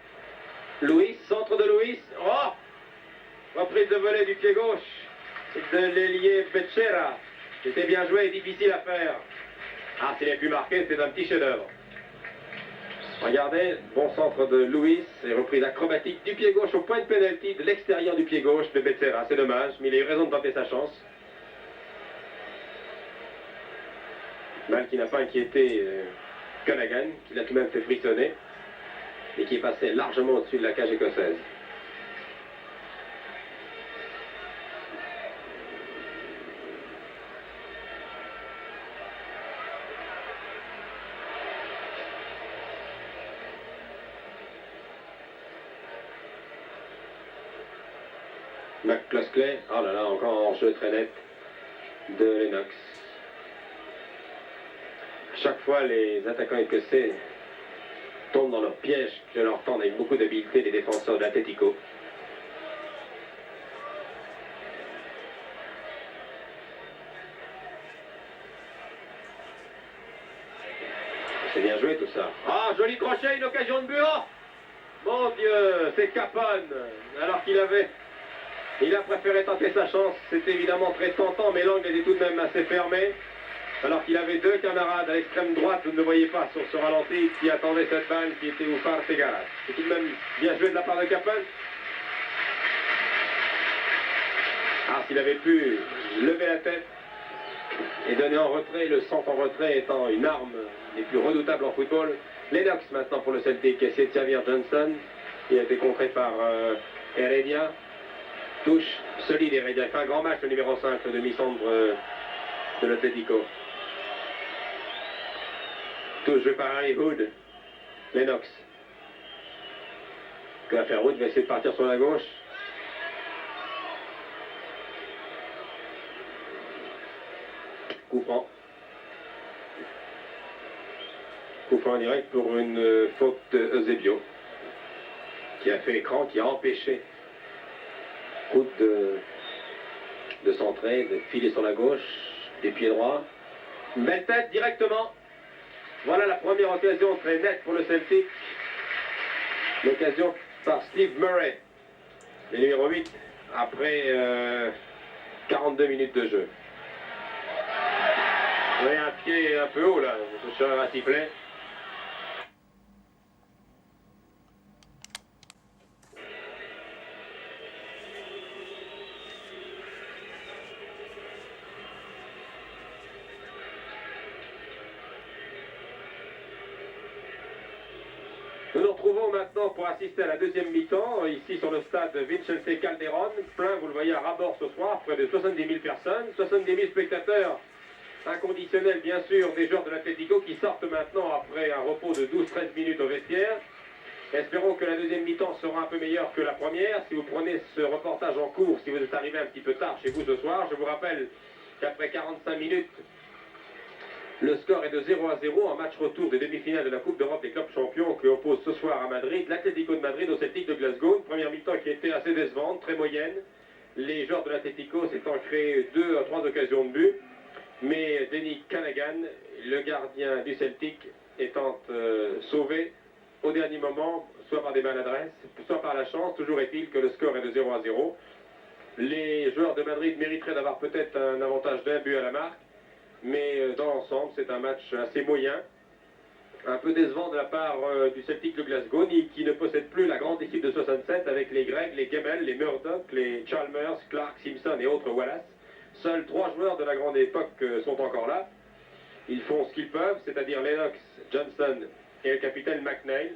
Louis, centre de Louis. Oh! Reprise de volée du pied gauche de l'ailier Becerra. C'était bien joué et difficile à faire. Ah, s'il a pu marquer, c'est un petit chef-d'œuvre. Regardez, bon centre de Louis et reprise acrobatique du pied gauche au point de pénalty de l'extérieur du pied gauche de Becerra. C'est dommage, mais il a eu raison de tenter sa chance. Balle qui n'a pas inquiété Callaghan, qui l'a tout de même fait frissonner, et qui est passé largement au-dessus de la cage écossaise. McCluskey, oh là là, encore en jeu très net. de Lennox. Chaque fois, les attaquants écossais tombent dans leur piège que leur tendent avec beaucoup d'habileté les défenseurs de l'Atlético. C'est bien joué tout ça. Ah, joli crochet, une occasion de but. Oh, mon Dieu, c'est Capone. Alors il a préféré tenter sa chance. C'était évidemment très tentant, mais l'angle était tout de même assez fermé. Alors qu'il avait deux camarades à l'extrême droite, vous ne le voyez pas sur ce ralenti, qui attendaient cette balle qui était au phare Tegaras. C'est tout de même bien joué de la part de Capone. Ah, s'il avait pu lever la tête et donner en retrait, le centre en retrait étant une arme les plus redoutables en football. Lennox maintenant pour le Celtic qui essaie de servir Johnson, qui a été contré par Heredia. Touche solide Heredia. Il fait un grand match le numéro 5, le demi-centre de l'Atlético. Touche joué par Harry Hood. Lennox. Que va faire Hood? Va essayer de partir sur la gauche. Coup franc. Coup franc en direct pour une faute de Eusebio, qui a fait écran, qui a empêché Hood de centrer, de filer sur la gauche, des pieds droits. Une belle tête directement. Voilà la première occasion très nette pour le Celtic. L'occasion par Steve Murray, le numéro 8, après 42 minutes de jeu. Vous voyez un pied un peu haut là, ce tireur à sifflet. Nous nous retrouvons maintenant pour assister à la deuxième mi-temps, ici sur le stade Vicente Calderón. Plein, vous le voyez, à ras-bord ce soir, près de 70 000 personnes, 70 000 spectateurs inconditionnels, bien sûr, des joueurs de l'Atlético qui sortent maintenant après un repos de 12-13 minutes au vestiaire. Espérons que la deuxième mi-temps sera un peu meilleure que la première. Si vous prenez ce reportage en cours, si vous êtes arrivé un petit peu tard chez vous ce soir, je vous rappelle qu'après 45 minutes, le score est de 0-0 en match retour des demi-finales de la Coupe d'Europe des clubs champions qui oppose ce soir à Madrid l'Atlético de Madrid au Celtic de Glasgow. Une première mi-temps qui était assez décevante, très moyenne. Les joueurs de l'Atlético s'étant créé 2 à 3 occasions de but. Mais Denny Canagan, le gardien du Celtic, étant sauvé au dernier moment, soit par des maladresses, soit par la chance. Toujours est-il que le score est de 0-0. Les joueurs de Madrid mériteraient d'avoir peut-être un avantage d'un but à la marque. Mais dans l'ensemble, c'est un match assez moyen, un peu décevant de la part du Celtic de Glasgow, qui ne possède plus la grande équipe de 67 avec les Gregs, les Gemmell, les Murdoch, les Chalmers, Clark, Simpson et autres Wallace. Seuls 3 joueurs de la grande époque sont encore là. Ils font ce qu'ils peuvent, c'est-à-dire Lennox, Johnson et le capitaine McNeil.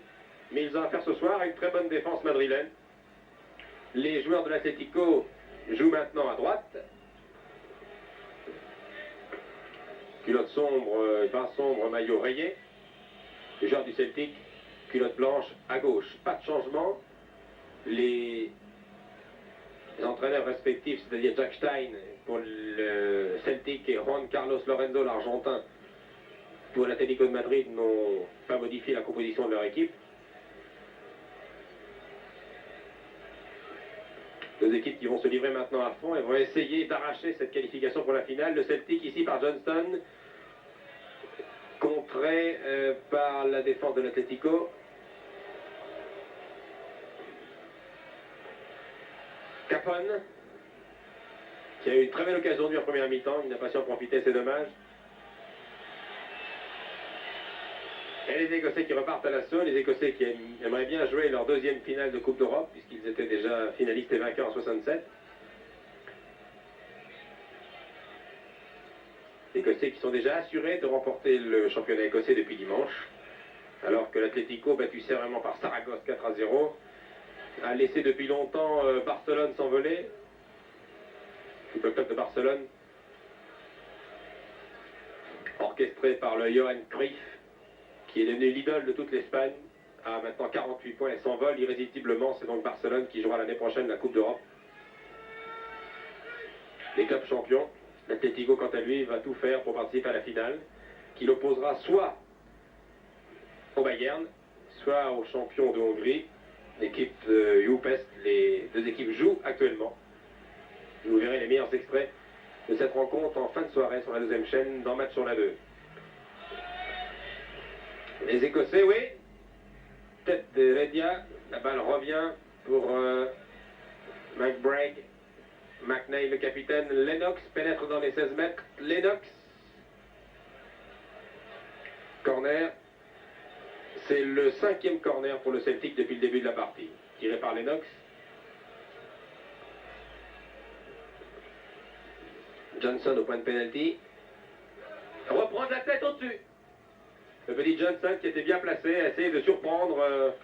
Mais ils ont affaire ce soir à une très bonne défense madrilène. Les joueurs de l'Atlético jouent maintenant à droite. Culotte sombre, vin sombre, maillot rayé. Les joueurs du Celtic, culotte blanche à gauche. Pas de changement. Les entraîneurs respectifs, c'est-à-dire Jack Stein pour le Celtic et Juan Carlos Lorenzo, l'Argentin, pour l'Atlético de Madrid, n'ont pas modifié la composition de leur équipe. Deux équipes qui vont se livrer maintenant à fond et vont essayer d'arracher cette qualification pour la finale. Le Celtic ici par Johnston, contré par la défense de l'Atlético. Capone, qui a eu une très belle occasion en première mi-temps, il n'a pas su en profiter, c'est dommage. Et les Écossais qui repartent à l'assaut, les Écossais qui aimeraient bien jouer leur deuxième finale de Coupe d'Europe, puisqu'ils étaient déjà finalistes et vainqueurs en 67. Les Écossais qui sont déjà assurés de remporter le championnat écossais depuis dimanche, alors que l'Atlético, battu sévèrement par Saragosse 4-0, a laissé depuis longtemps Barcelone s'envoler. Le club de Barcelone, orchestré par le Johan Cruyff, qui est devenu l'idole de toute l'Espagne, a maintenant 48 points et s'envole irrésistiblement. C'est donc Barcelone qui jouera l'année prochaine la Coupe d'Europe. Les clubs champions. L'Atlético, quant à lui, va tout faire pour participer à la finale, qui l'opposera soit au Bayern, soit au champion de Hongrie, l'équipe de Újpest. Les deux équipes jouent actuellement. Vous verrez les meilleurs extraits de cette rencontre en fin de soirée sur la deuxième chaîne dans Match sur la 2. Les Écossais, oui. Tête de Redia, la balle revient pour McBride. McNeil, le capitaine. Lennox pénètre dans les 16 mètres. Lennox. Corner. C'est le 5e corner pour le Celtic depuis le début de la partie. Tiré par Lennox. Johnson au point de pénalty. Reprendre la tête au-dessus. Le petit Johnson qui était bien placé a essayé de surprendre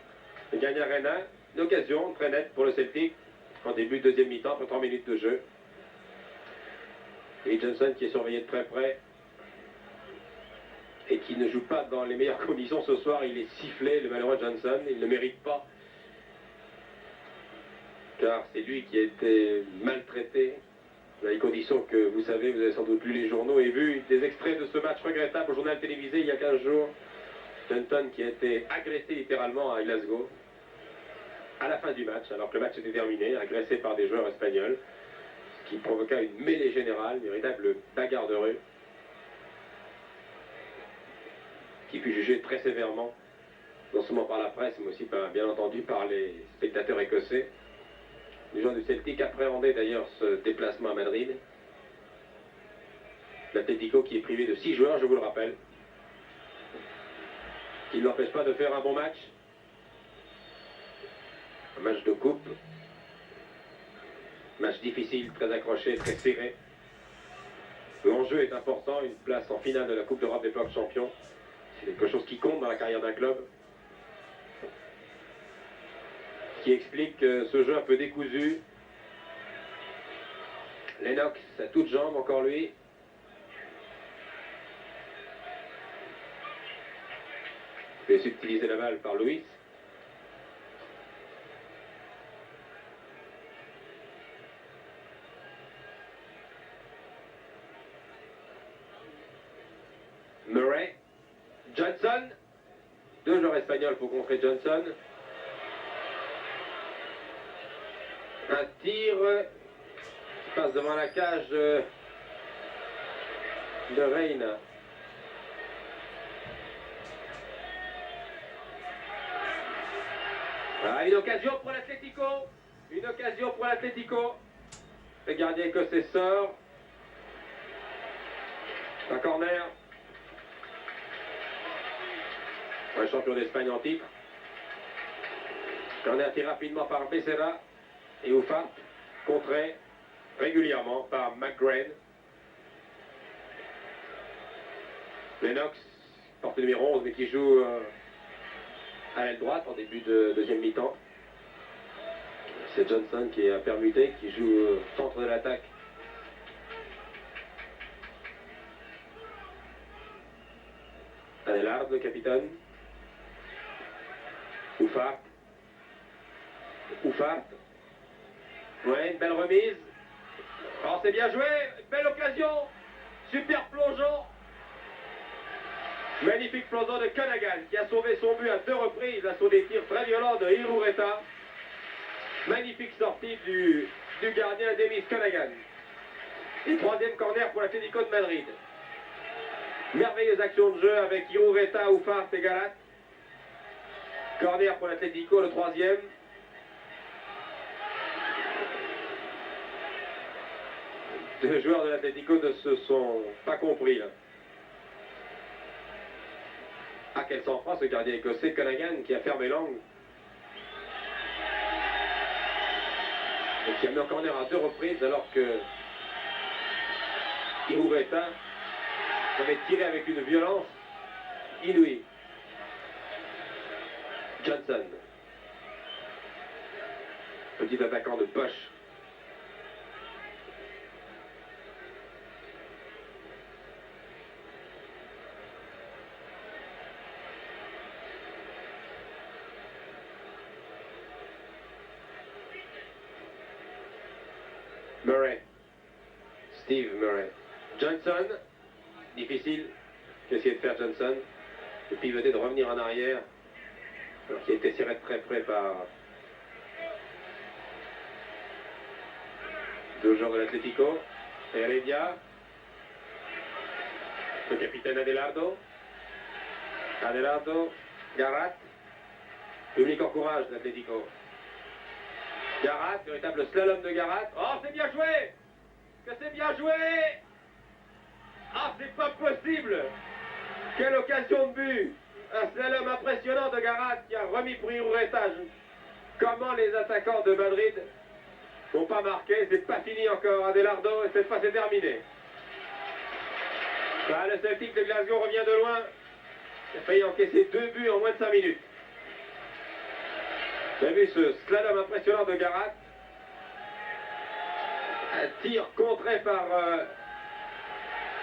Gagnarena. Une occasion très nette pour le Celtic en début de deuxième mi-temps après 3 minutes de jeu. Et Johnson qui est surveillé de très près et qui ne joue pas dans les meilleures conditions ce soir. Il est sifflé, le malheureux Johnson. Il ne mérite pas. Car c'est lui qui a été maltraité dans les conditions que vous savez, vous avez sans doute lu les journaux et vu des extraits de ce match regrettable au journal télévisé il y a 15 jours. Johnson qui a été agressé littéralement à Glasgow à la fin du match, alors que le match était terminé, agressé par des joueurs espagnols, ce qui provoqua une mêlée générale, une véritable bagarre de rue, qui fut jugée très sévèrement, non seulement par la presse, mais aussi bien entendu par les spectateurs écossais. Les joueurs du Celtic appréhendaient d'ailleurs ce déplacement à Madrid. L'Atlético qui est privé de 6 joueurs, je vous le rappelle, qui ne l'empêche pas de faire un bon match. Un match de coupe. Match difficile, très accroché, très serré. L'enjeu est important, une place en finale de la Coupe d'Europe des clubs champions. C'est quelque chose qui compte dans la carrière d'un club. Qui explique ce jeu un peu décousu. Lennox à toutes jambes, encore lui. Fait subtiliser la balle par Louis. Murray. Johnson. 2 joueurs espagnols pour contrer Johnson. Un tir qui passe devant la cage de Reina. Ah, une occasion pour l'Atlético. Une occasion pour l'Atlético. Le gardien écossais sort. Un corner. Un champion d'Espagne en titre. Corner tiré rapidement par Becerra. Et Ufart, contré régulièrement par McGrain. Lennox, porte numéro 11, mais qui joue à l'aile droite en début de deuxième mi-temps. C'est Johnson qui est permuté, qui joue au centre de l'attaque. Adelard, le capitaine. Ufart. Ufart. Ouais, une belle remise. Oh, c'est bien joué. Belle occasion. Super plongeon. Magnifique plongeon de Canagan qui a sauvé son but à 2 reprises à des tirs très violents de Irureta. Magnifique sortie du gardien Demis Canagan. Et 3e corner pour l'Atlético de Madrid. Merveilleuse action de jeu avec Irureta, Ufart et Garat. Corner pour l'Atlético, le 3e. Les joueurs de l'Atlético ne se sont pas compris là. Ah, quel sang-froid ce gardien écossais, Canagan, qui a fermé l'angle. Et qui a mis en corner à 2 reprises alors que Irureta avait tiré avec une violence inouïe. Johnson. Petit attaquant de poche. Murray. Steve Murray. Johnson, difficile qu'essayer de faire Johnson, de pivoter, de revenir en arrière, alors qu'il a été serré de très près par deux joueurs de l'Atlético. Heredia, le capitaine Adelardo, Garat, public encourage l'Atlético. Garat, véritable slalom de Garat. Oh, c'est bien joué! Que c'est bien joué! Ah, c'est pas possible! Quelle occasion de but! Un slalom impressionnant de Garat qui a remis pour Irureta. Comment les attaquants de Madrid n'ont pas marqué? C'est pas fini encore. Adelardo, et cette fois c'est terminé. Ah, le Celtic de Glasgow revient de loin. Il a failli encaisser 2 buts en moins de 5 minutes. Vous avez vu ce slalom impressionnant de Garat? Un tir contré par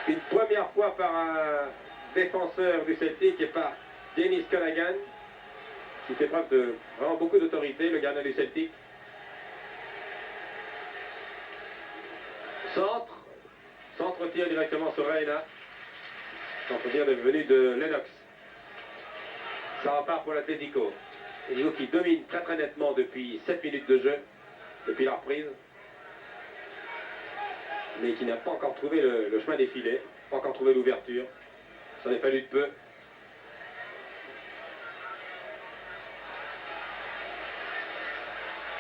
une première fois par un défenseur du Celtic et par Dennis Callaghan, qui fait preuve de vraiment beaucoup d'autorité, le gardien du Celtic. Centre tir directement sur Reina. Centre tir devenu de Lennox. Ça repart pour l'Atlético. Atlético qui domine très très nettement depuis 7 minutes de jeu, depuis la reprise. Mais qui n'a pas encore trouvé le chemin des filets, pas encore trouvé l'ouverture. Ça en est fallu de peu.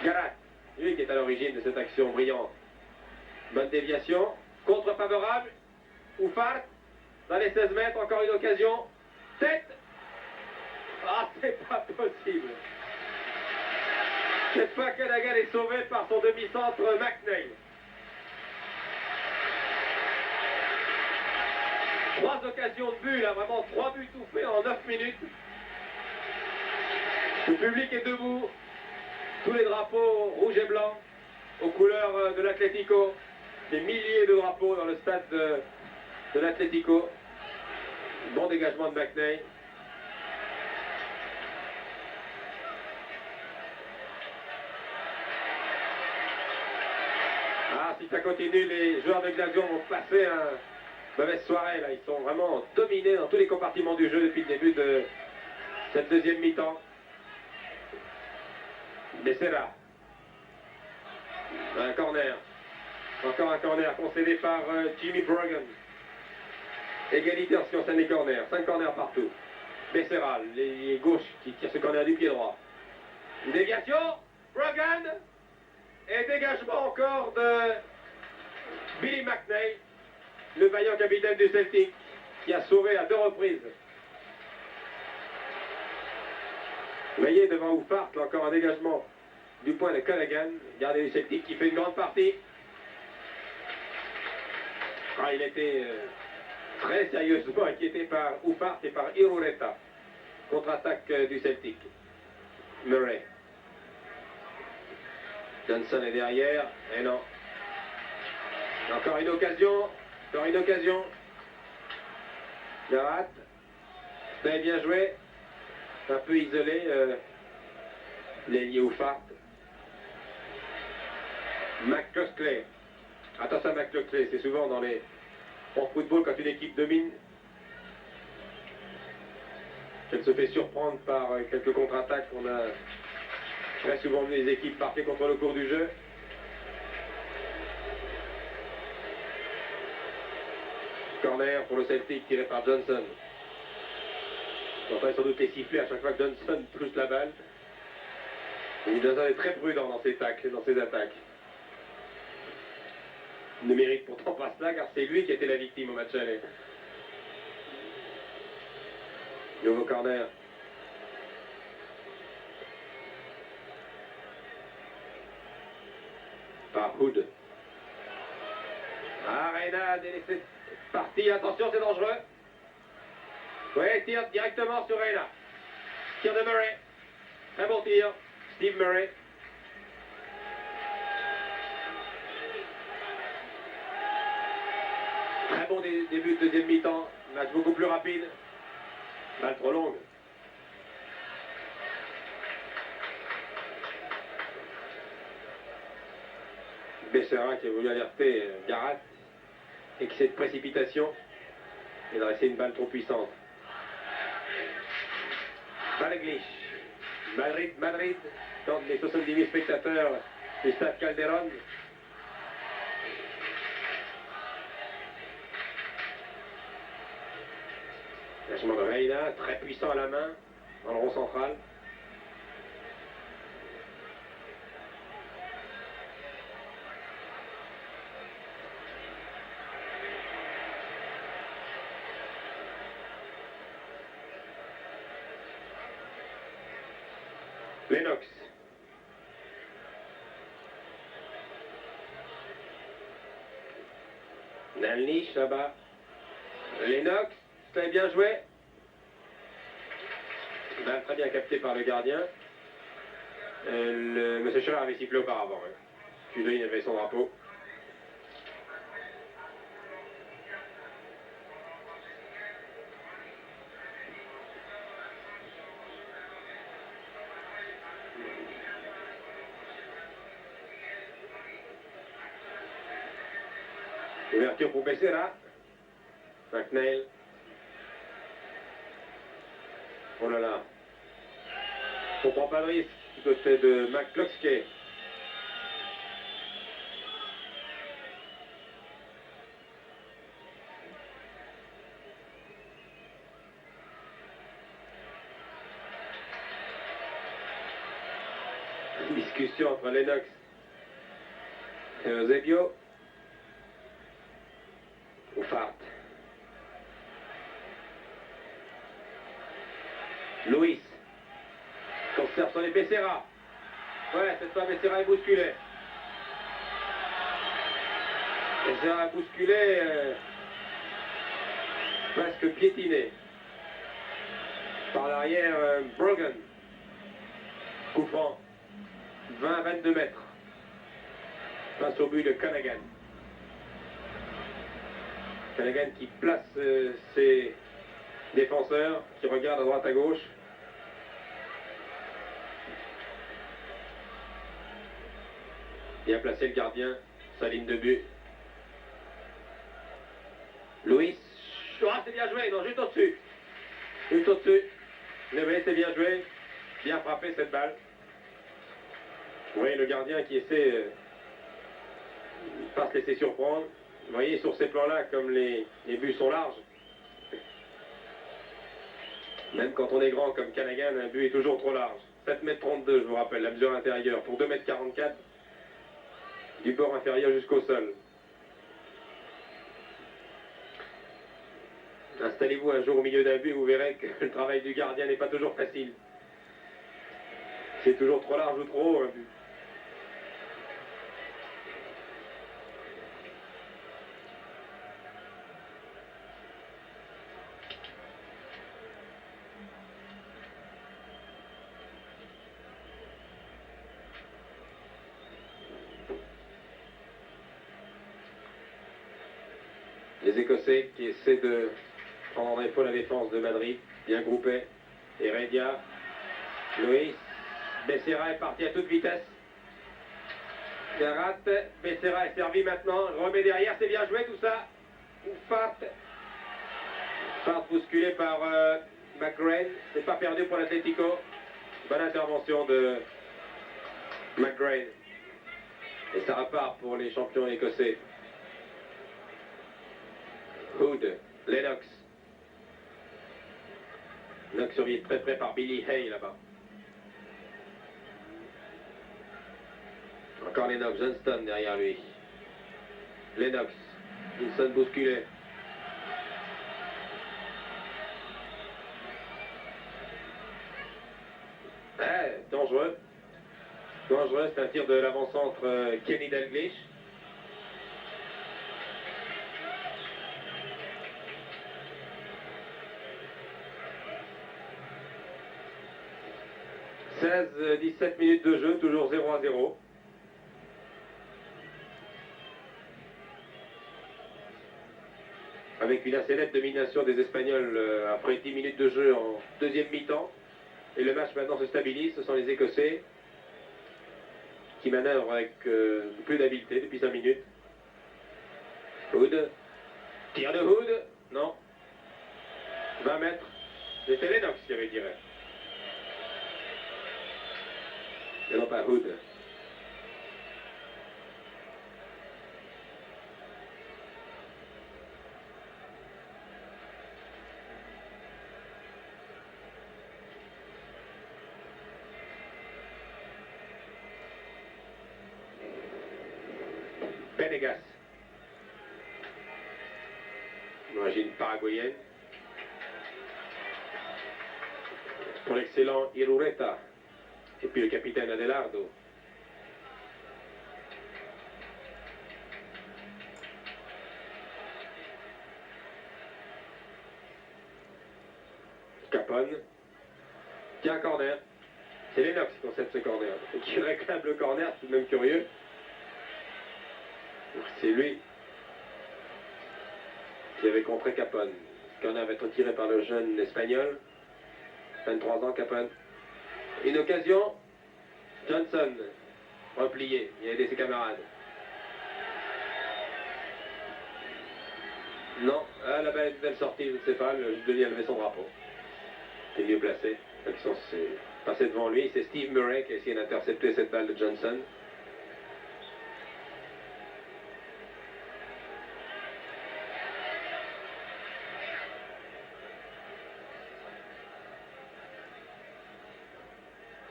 Garat, lui qui est à l'origine de cette action brillante. Bonne déviation, contre favorable. Oufart, dans les 16 mètres, encore une occasion. Tête. Ah, c'est pas possible. Cette fois, Callaghan est sauvé par son demi-centre McNeil. 3 occasions de but, là, vraiment 3 buts tout faits en 9 minutes. Le public est debout. Tous les drapeaux rouges et blancs aux couleurs de l'Atlético. Des milliers de drapeaux dans le stade de l'Atlético. Bon dégagement de McNeil. Ah, si ça continue, les joueurs de Glasgow vont passer une mauvaise soirée. Là. Ils sont vraiment dominés dans tous les compartiments du jeu depuis le début de cette deuxième mi-temps. Becerra. Un corner. Encore un corner concédé par Jimmy Brogan. Égalité en ce qui concerne les corners. 5 corners partout. Becerra, les gauches qui tirent ce corner du pied droit. Une déviation. Brogan. Et dégagement encore de Billy McNeil, le vaillant capitaine du Celtic, qui a sauvé à 2 reprises. Vous voyez devant Oufart, encore un dégagement du point de Callaghan, gardien du Celtic, qui fait une grande partie. Ah, il était très sérieusement inquiété par Oufart et par Irureta. Contre-attaque du Celtic. Murray. Johnson est derrière, et non. Encore une occasion, encore une occasion. Garat, vous avez bien joué, un peu isolé, l'ailier Oufart. McCluskey, attention à McCluskey, c'est souvent en football quand une équipe domine, qu'elle se fait surprendre par quelques contre-attaques. On a très souvent vu les équipes marquer contre le cours du jeu. Corner pour le Celtic tiré par Johnson. On entend sans doute les siffler à chaque fois que Johnson touche la balle. Et Johnson est très prudent dans ses tacles, dans ses attaques. Il ne mérite pourtant pas cela car c'est lui qui était la victime au match aller. Nouveau corner. Par Hood. Ah, Reina a délaissé partie. Attention, c'est dangereux. Oui, tire directement sur Reina. Tir de Murray. Très bon tir. Steve Murray. Très bon début de deuxième mi-temps. Match beaucoup plus rapide. Balle trop longue. Becerra qui a voulu alerter Garat. excès de précipitation et de rester une balle trop puissante. Balle glitch. Madrid, tente les 70 000 spectateurs du stade Calderón. Lâchement de Reina, très puissant à la main, dans le rond central. Lennox. Nalnish là-bas. Lennox, très bien joué. Balle très bien capté par le gardien. Monsieur Scherer avait sifflé auparavant. Puis avait son drapeau. Ouverture pour Becerra. McNeil. Oh là là. On prend pas de risque du côté de McCloskey. Discussion entre Lennox et Eusebio. Fart. Luis. Conserve son Becerra. Ouais, cette fois Becerra est bousculé. Becerra est bousculé, presque piétiné. Par l'arrière, Brogan. Coup franc. 20-22 mètres. Face au but de Canagan. Canagan qui place ses défenseurs, qui regarde à droite à gauche. Bien placé le gardien, sa ligne de but. Luis, ah, c'est bien joué, non, juste au-dessus. Juste au-dessus. Mais c'est bien joué, bien frappé cette balle. Vous voyez le gardien qui essaie de ne pas se laisser surprendre. Vous voyez, sur ces plans-là, comme les buts sont larges, même quand on est grand comme Canagan, un but est toujours trop large. 7,32 m, je vous rappelle, la mesure intérieure, pour 2,44 m, du bord inférieur jusqu'au sol. Installez-vous un jour au milieu d'un but, vous verrez que le travail du gardien n'est pas toujours facile. C'est toujours trop large ou trop haut, un but. Les Écossais qui essaient de prendre en défaut la défense de Madrid, bien groupée. Heredia, Luis, Becerra est parti à toute vitesse. Garate, Becerra est servi maintenant, remet derrière, c'est bien joué tout ça. Fart bousculé par McGrain, c'est pas perdu pour l'Atlético. Bonne intervention de McGrain. Et ça repart pour les champions écossais. Hood, Lennox. Lennox surveillé très près par Billy Hay là-bas. Encore Lennox, Johnston derrière lui. Lennox, Wilson bousculé. Dangereux. Dangereux, c'est un tir de l'avant-centre Kenny Dalglish. « 16-17 minutes de jeu, toujours 0-0. Avec une assez nette domination des Espagnols après 10 minutes de jeu en deuxième mi-temps. Et le match maintenant se stabilise, ce sont les Écossais qui manœuvrent avec plus d'habileté depuis 5 minutes. Hood, Tir de Hood, non. 20 mètres. C'était Lennox qui avait tiré. Et non pas Hood. Benegas. D'origine paraguayenne. Pour l'excellent Irureta. Et puis le capitaine Adelardo. Capone. Tiens, corner. C'est Lennox qui concède ce corner. Et qui réclame le corner, c'est tout de même curieux. C'est lui qui avait contré Capone. Le corner avait été tiré par le jeune espagnol. 23 ans, Capone. Une occasion. Johnson, replié. Il a aidé ses camarades. Non, la balle est sortie, je ne sais pas. Le Denis a levé son drapeau. Il est mieux placé. L'action s'est passée devant lui. C'est Steve Murray qui a essayé d'intercepter cette balle de Johnson.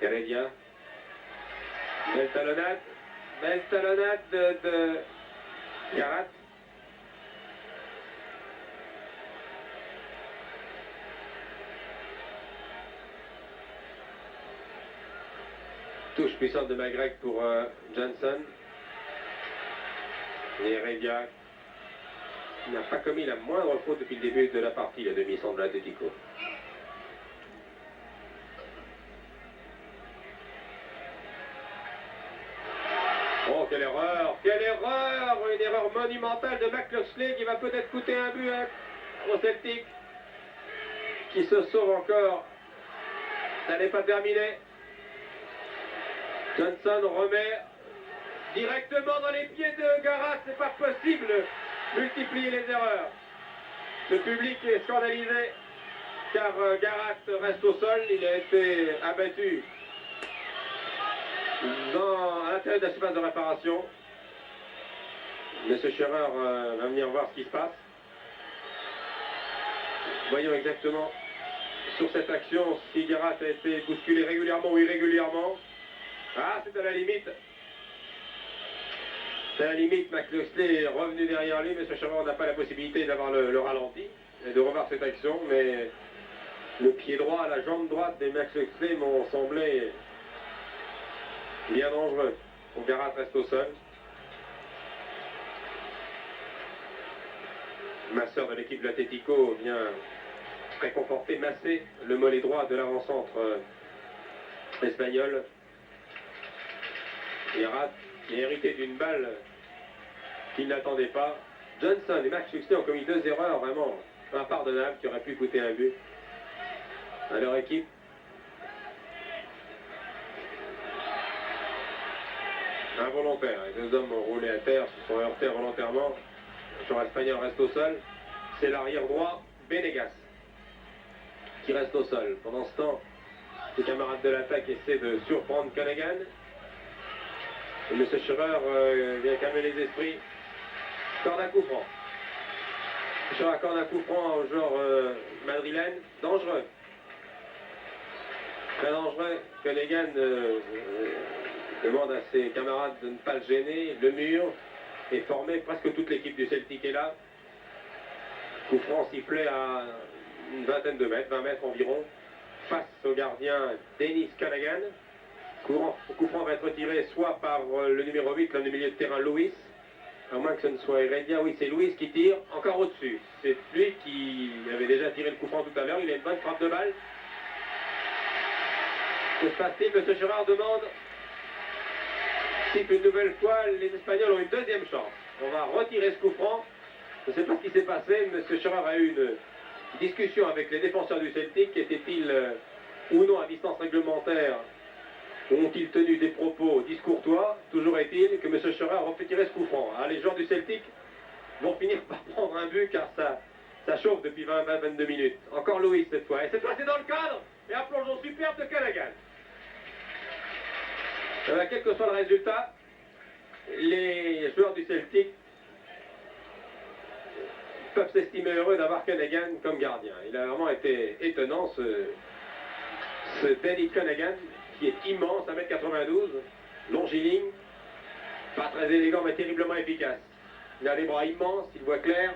Heredia. Belle talonnade de Garat. Touche puissante de Magrec pour Johnson. Et Heredia n'a pas commis la moindre faute depuis le début de la partie, la demi-centre de l'Atlético. Oh, quelle erreur! Quelle erreur! Une erreur monumentale de McCluskey qui va peut-être coûter un but au Celtic. Qui se sauve encore. Ça n'est pas terminé. Johnson remet directement dans les pieds de Garat. C'est pas possible. Multiplier les erreurs. Le public est scandalisé car Garat reste au sol. Il a été abattu à l'intérieur de la surface de réparation. Monsieur Scherer va venir voir ce qui se passe. Voyons exactement sur cette action si Garat a été bousculé régulièrement ou irrégulièrement. Ah, c'est à la limite. C'est à la limite. McCluskey est revenu derrière lui. Monsieur Scherer n'a pas la possibilité d'avoir le ralenti et de revoir cette action, mais le pied droit, la jambe droite des McCluskey m'ont semblé bien dangereux. Garat reste au sol. Masseur de l'équipe de l'Atlético vient réconforter, masser le mollet droit de l'avant-centre espagnol. Garat est hérité d'une balle qu'il n'attendait pas. Johnson et McCluskey ont commis deux erreurs vraiment impardonnables qui auraient pu coûter un but à leur équipe. Involontaire. Les deux hommes ont roulé à terre, se sont heurtés volontairement. Le joueur espagnol reste au sol. C'est l'arrière droit, Benegas, qui reste au sol. Pendant ce temps, les camarades de l'attaque essaient de surprendre Callaghan. Et M. Scherer vient calmer les esprits. Corde à coup franc. Scherer accorde un coup franc au joueur madrilène. Dangereux. Très dangereux. Callaghan demande à ses camarades de ne pas le gêner. Le mur est formé. Presque toute l'équipe du Celtic est là. Coup franc sifflé à une vingtaine de mètres, 20 mètres environ, face au gardien Dennis Callaghan. Coup franc va être retiré soit par le numéro 8, l'homme du milieu de terrain, Louis, à moins que ce ne soit Heredia. Oui, c'est Louis qui tire encore au-dessus. C'est lui qui avait déjà tiré le coup franc tout à l'heure. Il a une bonne frappe de balle. Que se passe-t-il? M. Scherer demande si une nouvelle fois les Espagnols ont une deuxième chance. On va retirer ce coup franc. Je ne sais pas ce qui s'est passé. M. Scherer a eu une discussion avec les défenseurs du Celtic. Étaient-ils ou non à distance réglementaire? Ont-ils tenu des propos discourtois? Toujours est-il que M. Scherer a refait tirer ce coup franc. Alors, les joueurs du Celtic vont finir par prendre un but car ça chauffe depuis 20-22 minutes. Encore Louis cette fois. Et cette fois c'est dans le cadre. Et un plongeon superbe de Callaghan. Quel que soit le résultat, les joueurs du Celtic peuvent s'estimer heureux d'avoir Callaghan comme gardien. Il a vraiment été étonnant ce Danny Callaghan qui est immense, 1m92, longiligne, pas très élégant mais terriblement efficace. Il a des bras immenses, il voit clair.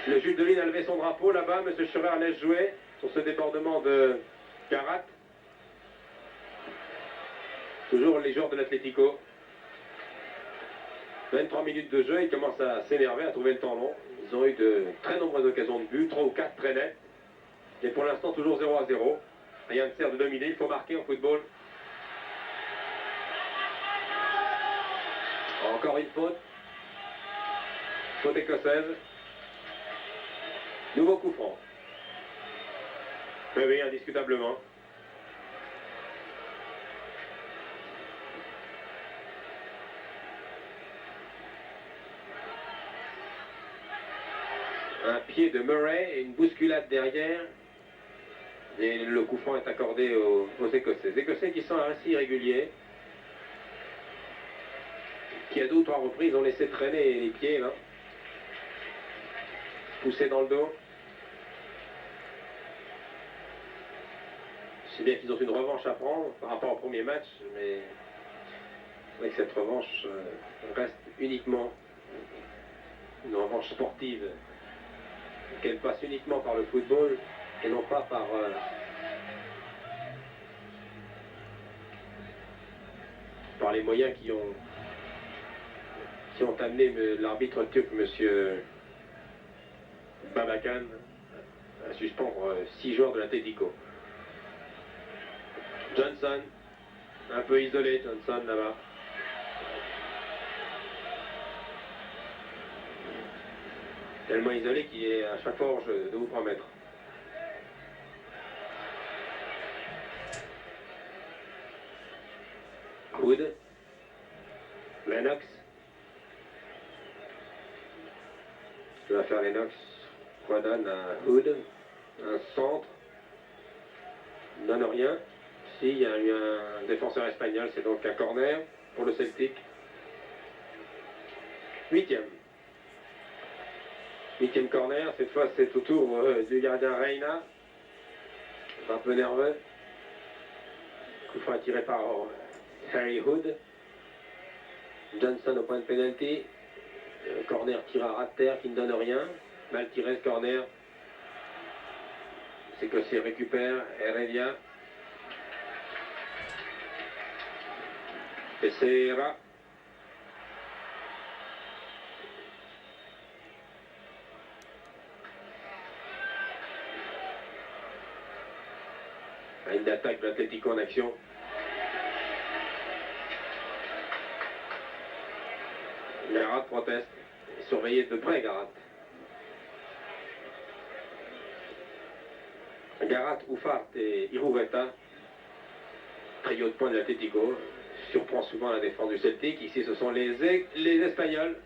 Le Jules Deline a levé son drapeau là-bas, M. Scherer laisse jouer sur ce débordement de Garat. Toujours les joueurs de l'Atlético. 23 minutes de jeu, ils commencent à s'énerver, à trouver le temps long. Ils ont eu de très nombreuses occasions de but, 3 ou 4 très nettes. Et pour l'instant, toujours 0-0. Rien ne sert de dominer, il faut marquer en football. Encore une faute. Faute écossaise. Nouveau coup franc. Oui, indiscutablement. Un pied de Murray et une bousculade derrière. Et le coup franc est accordé aux Écossais. Les Écossais qui sont ainsi irréguliers. Qui à 2 ou 3 reprises ont laissé traîner les pieds là. Poussés dans le dos. C'est bien qu'ils ont une revanche à prendre par rapport au premier match, mais c'est vrai que cette revanche reste uniquement une revanche sportive. Qu'elle passe uniquement par le football et non pas par les moyens qui ont amené l'arbitre turc, M. Babakan, à suspendre 6 joueurs de l'Atlético. Johnson, un peu isolé, Johnson là-bas. Tellement isolé qu'il est à chaque fois hors jeu, 2 ou 3 mètres. Hood. Lennox. Ce que va faire Lennox, redonne à Hood. Un centre. Donne rien. Si, il y a eu un défenseur espagnol, c'est donc un corner pour le Celtic. 8e. 8e corner, cette fois c'est au tour du gardien Reina. Un peu nerveux. Coup franc tiré par Harry Hood. Johnson au point de pénalty. Corner tiré à ras de terre qui ne donne rien. Mal tiré ce corner. C'est que c'est récupère Heredia. Et c'est là. Une attaque de l'Atlético en action. Garat proteste. Surveillé de près, Garat. Garat, Ufart et Irureta. Trio de points de l'Atlético. Surprend souvent la défense du Celtic. Ici, ce sont les Espagnols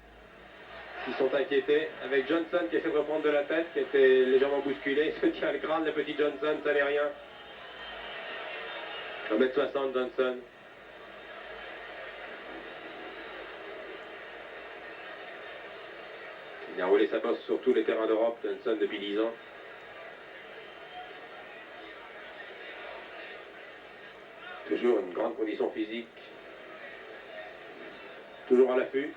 qui sont inquiétés. Avec Johnson qui essaie de reprendre de la tête, qui était légèrement bousculé. Il se tient le crâne, le petit Johnson, ça n'est rien. 1m60 Johnson. Il a roulé sa bosse sur tous les terrains d'Europe, Johnson, depuis 10 ans. Toujours une grande condition physique. Toujours à l'affût.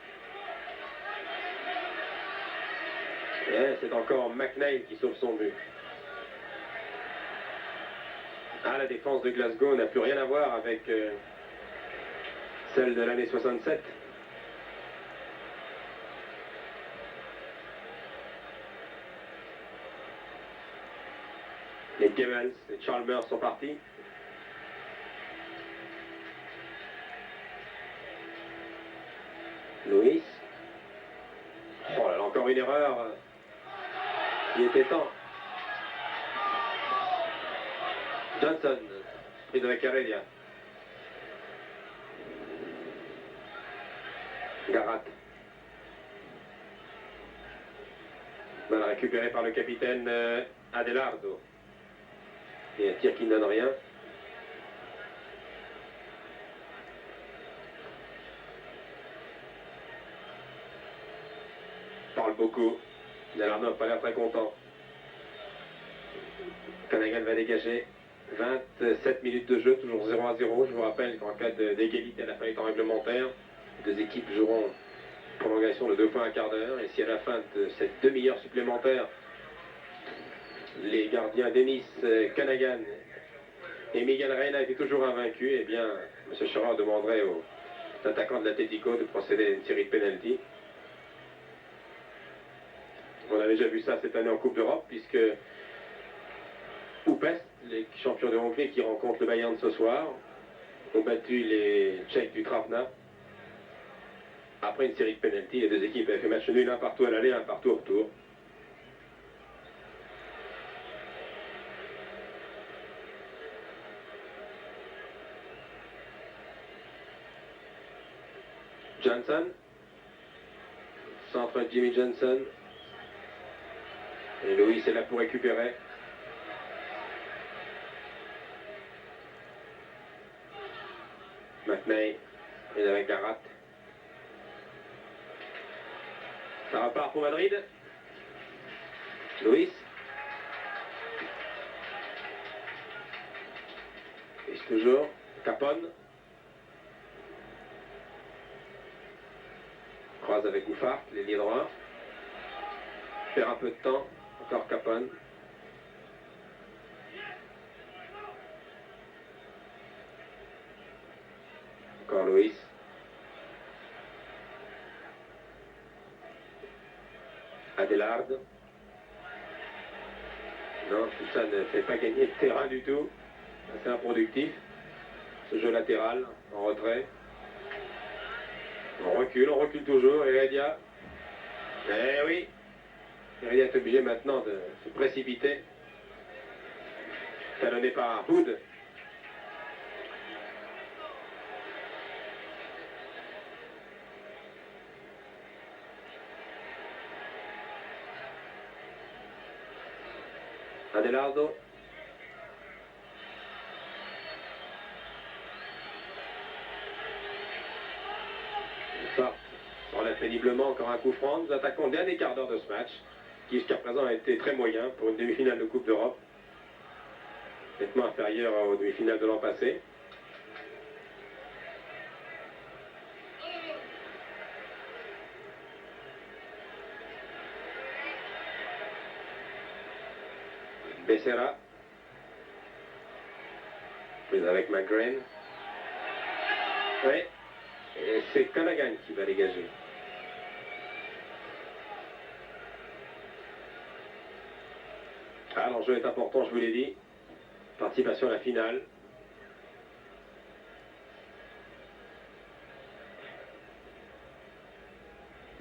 Et c'est encore McNeil qui sauve son but. Ah, la défense de Glasgow n'a plus rien à voir avec celle de l'année 67. Les Gemmels et Chalmers sont partis. Louis. Oh là là, encore une erreur. Il était temps. Johnson, prise avec Heredia. Garat. récupéré par le capitaine Adelardo. Et un tir qui ne donne rien. Parle beaucoup. Adelardo n'a pas l'air très content. Canagan va dégager. 27 minutes de jeu, toujours 0-0. Je vous rappelle qu'en cas d'égalité à la fin du temps réglementaire, les deux équipes joueront prolongation de 2 fois un quart d'heure. Et si à la fin de cette demi-heure supplémentaire, les gardiens Dennis Canagan et Miguel Reina étaient toujours invaincus, eh bien, M. Scherer demanderait aux attaquants de l'Atlético de procéder à une série de pénaltys. On a déjà vu ça cette année en Coupe d'Europe, puisque Újpest, les champions de Hongrie qui rencontrent le Bayern ce soir, ont battu les Tchèques du Travna. Après une série de pénaltys, les deux équipes avaient fait match nul, un partout à l'aller, un partout au retour. Johnson, centre Jimmy Johnson, et Louis est là pour récupérer. McNay est avec la rate. Ça repart pour Madrid. Louis. Et toujours Capone. Croise avec Ouffart, l'ailier droit. Perd un peu de temps. Encore Capone. Encore Louis. Adelard. Non, tout ça ne fait pas gagner de terrain du tout. C'est improductif. Ce jeu latéral, en retrait. On recule toujours. Heredia. Eh oui. Heredia est obligé maintenant de se précipiter. Talonné par Hood. Adelardo. Ça, on relève péniblement, encore un coup franc. Nous attaquons le dernier quart d'heure de ce match, qui jusqu'à présent a été très moyen pour une demi-finale de Coupe d'Europe, nettement inférieure aux demi-finales de l'an passé. Becerra. Puis avec McGrain. Oui. Et c'est Canagan qui va dégager. Ah, l'enjeu est important, je vous l'ai dit. Participation à la finale.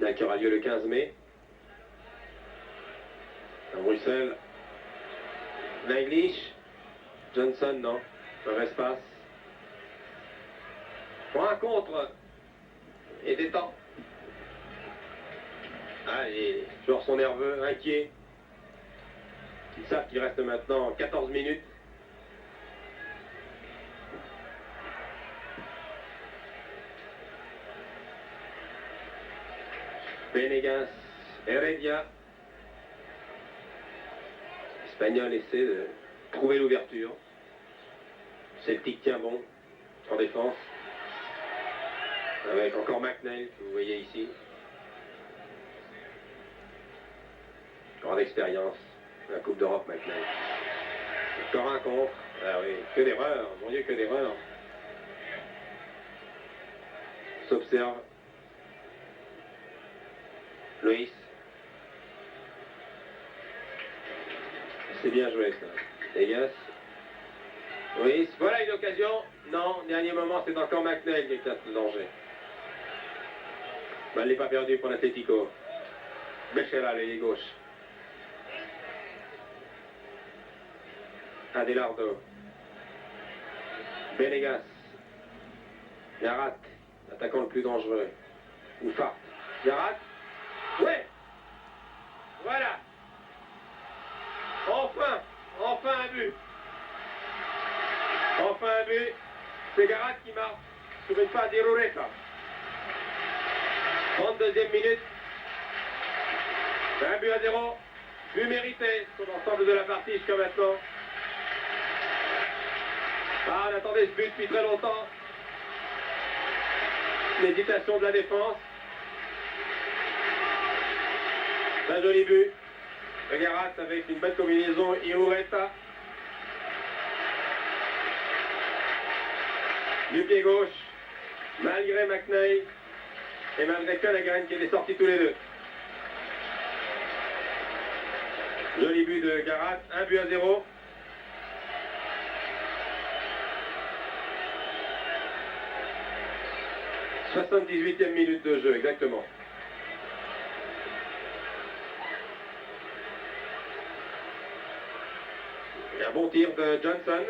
Là, qui aura lieu le 15 mai. À Bruxelles. Naglish. Johnson, non. Mauvais passe. Pour un contre. Et détend. Ah, les joueurs sont nerveux, inquiets. Ils savent qu'il reste maintenant 14 minutes. Venegas, Heredia. L'Espagnol essaie de trouver l'ouverture. Celtic tient bon en défense. Avec encore McNeil, que vous voyez ici. Grande expérience. La Coupe d'Europe, McNeil. Encore un contre. Ah oui, que d'erreurs. Mon Dieu, que d'erreurs. S'observe. Luis. C'est bien joué ça. Vegas. Luis. Voilà une occasion. Non, dernier moment, c'est encore McNeil qui éclate le danger. Balle n'est pas perdue pour l'Atlético. Becerra, l'ailier gauche. Adelardo. Venegas. Yarat, l'attaquant le plus dangereux. Ouffart. Yarat. Ouais. Voilà. enfin un but. C'est Garat qui marque sur une passe d'Irureta. 32e minute. 1-0. But mérité sur l'ensemble de la partie jusqu'à maintenant. Ah, on attendait ce but depuis très longtemps. L'hésitation de la défense. Un joli but. Le Garat avec une belle combinaison Irureta. Du pied gauche, malgré McNeil et malgré Callaghan qui étaient sortis tous les deux. Joli but de Garat, 1-0. « 78e minute de jeu, exactement. Un bon tir de Johnson.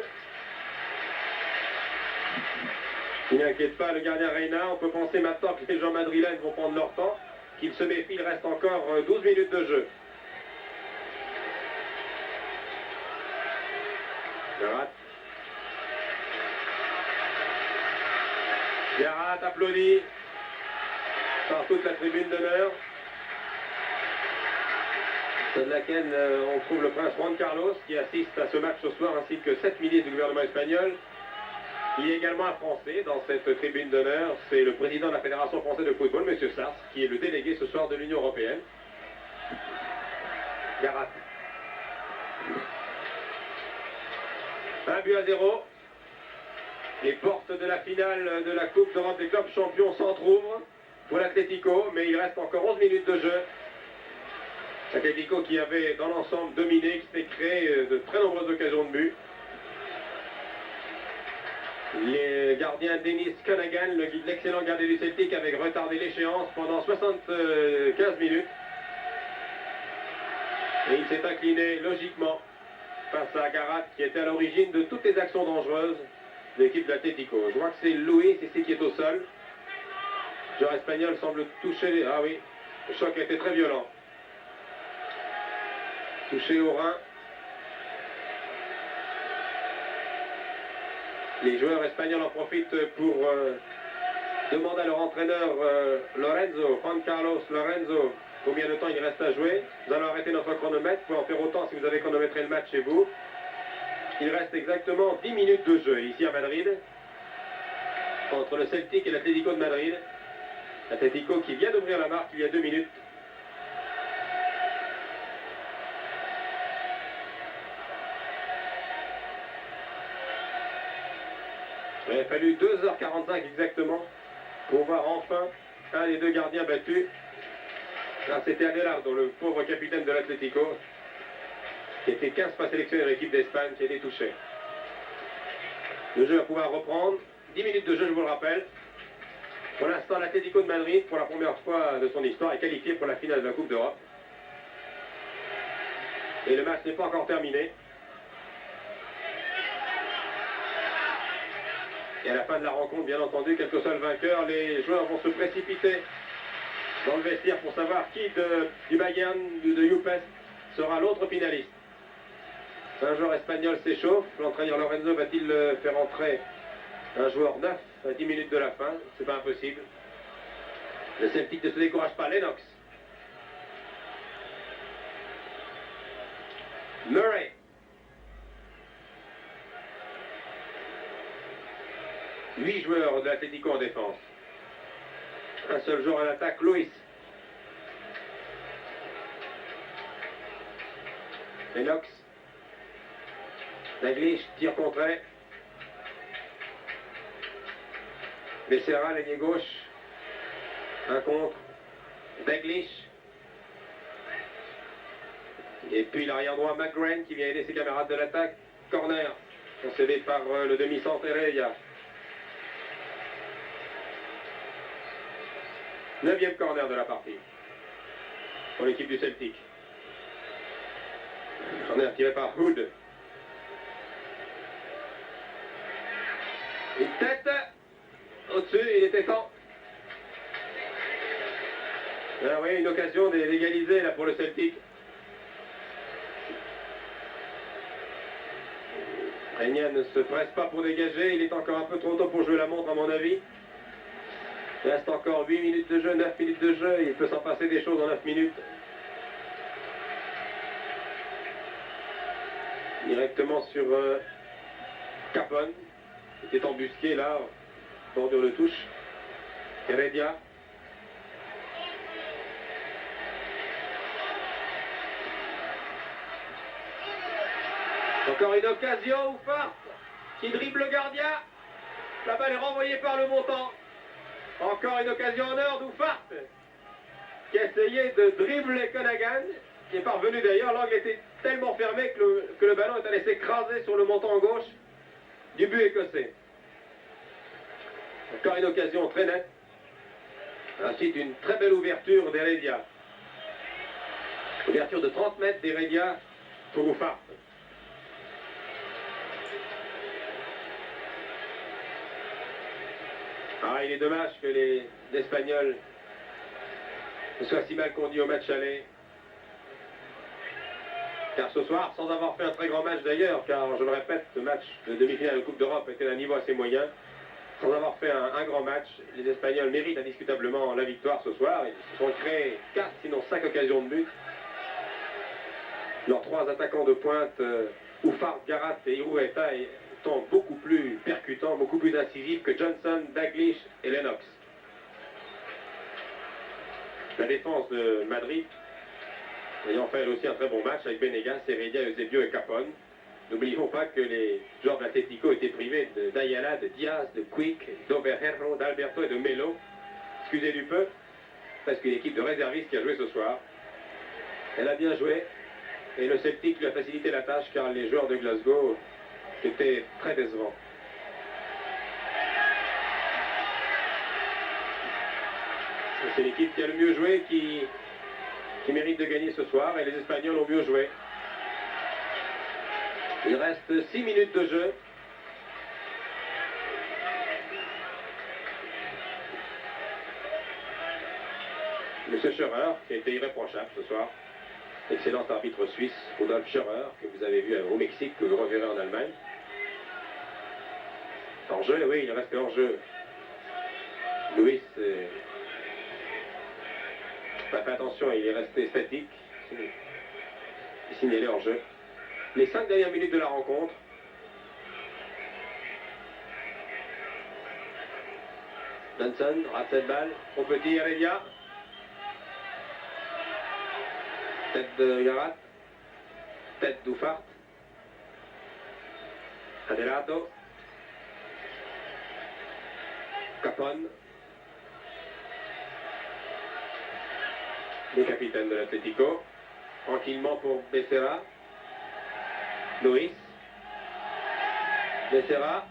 Il n'inquiète pas le gardien Reina. On peut penser maintenant que les gens madrilènes vont prendre leur temps, qu'ils se méfient. Il reste encore 12 minutes de jeu. Garat applaudi par toute la tribune d'honneur, de laquelle on trouve le prince Juan Carlos qui assiste à ce match ce soir, ainsi que 7 ministres du gouvernement espagnol. Il y a également un Français dans cette tribune d'honneur, c'est le président de la Fédération française de football, M. Sars, qui est le délégué ce soir de l'Union européenne. Garat. 1-0. Les portes de la finale de la Coupe d'Europe des clubs champions s'entr'ouvrent pour l'Atlético, mais il reste encore 11 minutes de jeu. L'Atlético qui avait dans l'ensemble dominé, qui s'est créé de très nombreuses occasions de but. Les gardiens Dennis Callaghan, l'excellent gardien du Celtic, avait retardé l'échéance pendant 75 minutes. Et il s'est incliné logiquement face à Garat, qui était à l'origine de toutes les actions dangereuses de l'équipe de l'Atlético. Je vois que c'est Luis ici qui est au sol. Le joueur espagnol semble toucher. Ah oui, le choc a été très violent. Touché au rein. Les joueurs espagnols en profitent pour demander à leur entraîneur Lorenzo, Juan Carlos Lorenzo, combien de temps il reste à jouer. Nous allons arrêter notre chronomètre. Vous pouvez en faire autant si vous avez chronométré le match chez vous. Il reste exactement 10 minutes de jeu ici à Madrid, entre le Celtic et l'Atlético de Madrid. L'Atlético qui vient d'ouvrir la marque il y a 2 minutes. Il a fallu 2h45 exactement pour voir enfin un des deux gardiens battus. Là, c'était Adelardo, le pauvre capitaine de l'Atlético, qui était 15 fois sélectionné de l'équipe d'Espagne, qui a été touché. Le jeu va pouvoir reprendre. 10 minutes de jeu, je vous le rappelle. Pour l'instant, l'Atlético de Madrid, pour la première fois de son histoire, est qualifié pour la finale de la Coupe d'Europe. Et le match n'est pas encore terminé. Et à la fin de la rencontre, bien entendu, quel que soit le vainqueur, les joueurs vont se précipiter dans le vestiaire pour savoir qui du Bayern, de Youpes, sera l'autre finaliste. Un joueur espagnol s'échauffe. L'entraîneur Lorenzo va-t-il faire entrer un joueur neuf à 10 minutes de la fin? C'est pas impossible. Le Celtic ne se décourage pas. Lennox. Murray. Huit joueurs de l'Atlético en défense. Un seul joueur à l'attaque, Luis. Lennox. Daglish, tir contré. Becerra, l'ailier gauche. Un contre. Daglish. Et puis l'arrière droit, McGrain, qui vient aider ses camarades de l'attaque. Corner, concédé par le demi-centre Heredia. 9e corner de la partie pour l'équipe du Celtic. Corner tiré par Hood. Une tête au-dessus, il était temps. Ah oui, une occasion d'égaliser là pour le Celtic. Régnier ne se presse pas pour dégager, il est encore un peu trop tôt pour jouer la montre à mon avis. Il reste encore 8 minutes de jeu, 9 minutes de jeu, il peut s'en passer des choses en 9 minutes. Directement sur Capone, qui était embusqué là, bordure de touche. Heredia. Encore une occasion, Oufart, qui dribble le gardien. La balle est renvoyée par le montant. Encore une occasion en or d'Oufart, qui a essayé de dribbler Conagan, qui est parvenu d'ailleurs. L'angle était tellement fermé que le ballon est allé s'écraser sur le montant gauche du but écossais. Encore une occasion très nette. Ensuite, une très belle ouverture d'Heredia. Ouverture de 30 mètres d'Heredia pour Oufart. Ah, il est dommage que les Espagnols ne soient si mal conduits au match aller. Car ce soir, sans avoir fait un très grand match d'ailleurs, car je le répète, ce match de demi-finale de Coupe d'Europe était d'un niveau assez moyen, sans avoir fait un grand match, les Espagnols méritent indiscutablement la victoire ce soir. Ils se sont créés 4, sinon 5 occasions de but. Leurs 3 attaquants de pointe, Oufart, Garat et Irureta, sont beaucoup plus percutants, beaucoup plus incisifs que Johnson, Dalglish et Lennox. La défense de Madrid ayant fait aussi un très bon match avec Benegas, Heredia, Eusebio et Capone. N'oublions pas que les joueurs de l'Atlético étaient privés d'Ayala, de Diaz, de Quick, d'Overherro, d'Alberto et de Melo. Excusez du peu, parce qu'une équipe de réservistes qui a joué ce soir. Elle a bien joué et le Celtic lui a facilité la tâche car les joueurs de Glasgow étaient très décevants. C'est l'équipe qui a le mieux joué qui mérite de gagner ce soir et les Espagnols ont mieux joué. Il reste 6 minutes de jeu. Monsieur Scherer, qui a été irréprochable ce soir. Excellent arbitre suisse, Rudolf Scherer, que vous avez vu au Mexique, que vous reverrez en Allemagne. Hors jeu, oui, il est resté hors jeu. Louis n'a fait attention, il est resté statique. Il signalé hors jeu. Les 5 dernières minutes de la rencontre. Johnson rate cette balle. Trop petit, Heredia. Tête de Garat. Tête d'Oufart. Adelato. Capone. Le capitaine de l'Atlético. Tranquillement pour Becerra. Luis. Becerra.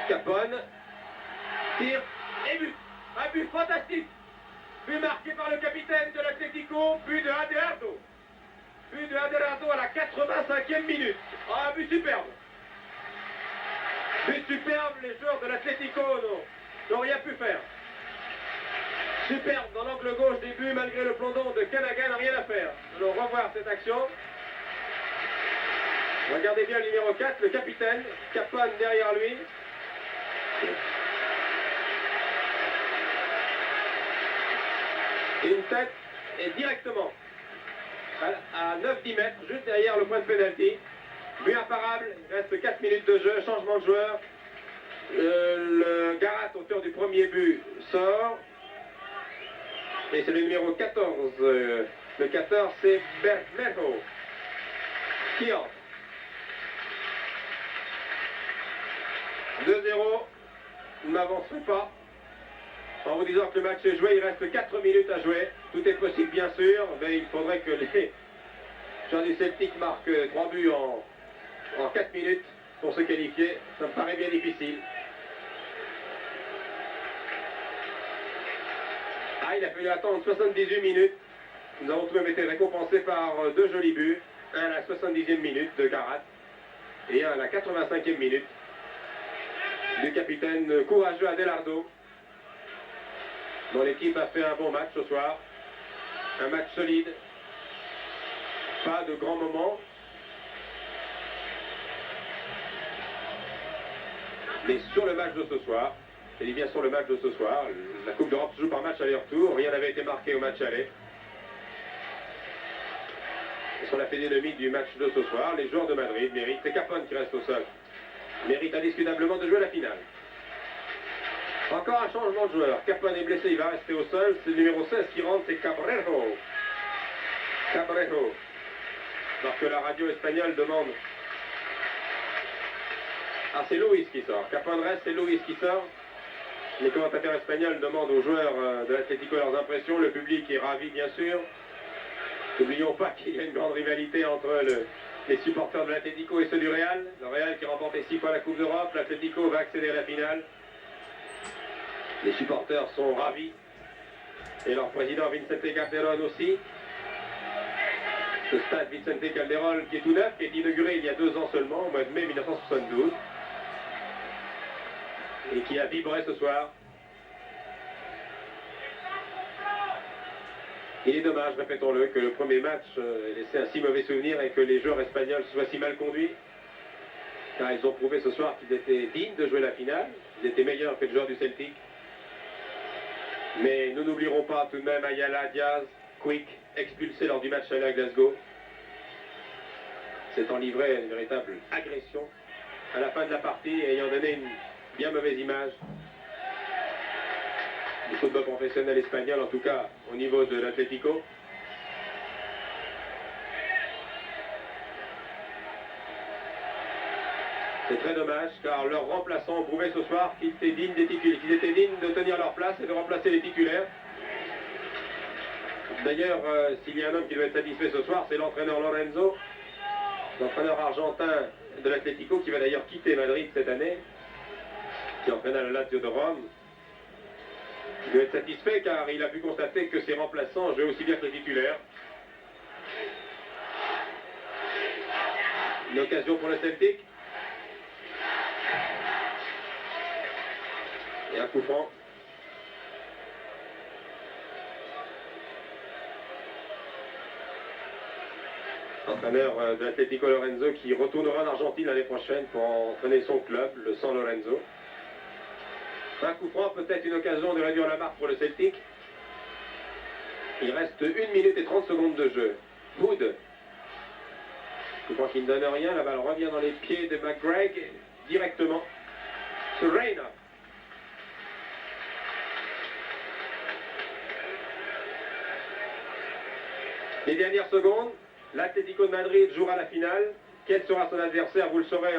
Capone. Tire et but. Un but fantastique. But marqué par le capitaine de l'Atlético. But de Adelardo. But de Adelardo à la 85e minute. Ah, un but superbe. But superbe, les joueurs de l'Atlético n'ont rien pu faire. Superbe dans l'angle gauche des buts, malgré le plomb de Canagan, rien à faire. Nous allons revoir cette action. Regardez bien le numéro 4, le capitaine, Capone derrière lui. Et une tête est directement à 9-10 mètres, juste derrière le point de pénalty. But imparable, il reste 4 minutes de jeu, changement de joueur. Le Garat, auteur du premier but, sort. Et c'est le numéro 14. Le 14, c'est Bermejo qui entre. 2-0, vous n'avancerez pas. En vous disant que le match est joué, il reste 4 minutes à jouer. Tout est possible bien sûr, mais il faudrait que les joueurs du Celtic marquent 3 buts en 4 minutes pour se qualifier. Ça me paraît bien difficile. Ah, il a fallu attendre 78 minutes. Nous avons tout de même été récompensés par 2 jolis buts. Un à la 70e minute de Garat et un à la 85e minute du capitaine courageux Adelardo. Mon équipe a fait un bon match ce soir. Un match solide. Pas de grands moments. Mais sur le match de ce soir, je dis bien sur le match de ce soir, la Coupe d'Europe se joue par match aller-retour, rien n'avait été marqué au match aller. Et sur la physionomie du match de ce soir, les joueurs de Madrid méritent, c'est Capone qui reste au sol, méritent indiscutablement de jouer la finale. Encore un changement de joueur, Capone est blessé, il va rester au sol, c'est le numéro 16 qui rentre, c'est Cabrejo. Cabrejo. Alors que la radio espagnole demande... Ah, c'est Luis qui sort. Capone reste, c'est Luis qui sort. Les commentateurs espagnols demandent aux joueurs de l'Atlético leurs impressions. Le public est ravi, bien sûr. N'oublions pas qu'il y a une grande rivalité entre les supporters de l'Atlético et ceux du Real. Le Real qui remportait 6 fois la Coupe d'Europe. L'Atlético va accéder à la finale. Les supporters sont ravis. Et leur président Vicente Calderón aussi. Ce stade Vicente Calderón qui est tout neuf, qui est inauguré il y a 2 ans seulement, au mois de mai 1972. Et qui a vibré ce soir. Il est dommage, répétons-le, que le premier match ait laissé un si mauvais souvenir et que les joueurs espagnols soient si mal conduits. Car ils ont prouvé ce soir qu'ils étaient dignes de jouer la finale. Ils étaient meilleurs que les joueurs du Celtic. Mais nous n'oublierons pas tout de même Ayala, Diaz, Quick, expulsés lors du match aller à Glasgow. S'étant livré à une véritable agression à la fin de la partie, ayant donné une bien mauvaise image du football professionnel espagnol, en tout cas au niveau de l'Atlético. C'est très dommage car leurs remplaçants ont prouvé ce soir qu'ils étaient dignes des titulaires, qu'ils étaient dignes de tenir leur place et de remplacer les titulaires. D'ailleurs, s'il y a un homme qui doit être satisfait ce soir, c'est l'entraîneur Lorenzo, l'entraîneur argentin de l'Atlético qui va d'ailleurs quitter Madrid cette année, qui entraîna le Lazio de Rome. Il doit être satisfait car il a pu constater que ses remplaçants jouaient aussi bien que les titulaires. Une occasion pour le Celtic. Et un coup franc. Entraîneur de l'Atlético Lorenzo qui retournera en Argentine l'année prochaine pour entraîner son club, le San Lorenzo. Un coup franc, peut-être une occasion de réduire la marque pour le Celtic. Il reste 1 minute et 30 secondes de jeu. Wood. Coup franc qui ne donne rien, la balle revient dans les pieds de McGregor directement sur Reina. Les dernières secondes, l'Atlético de Madrid jouera la finale. Quel sera son adversaire? Vous le saurez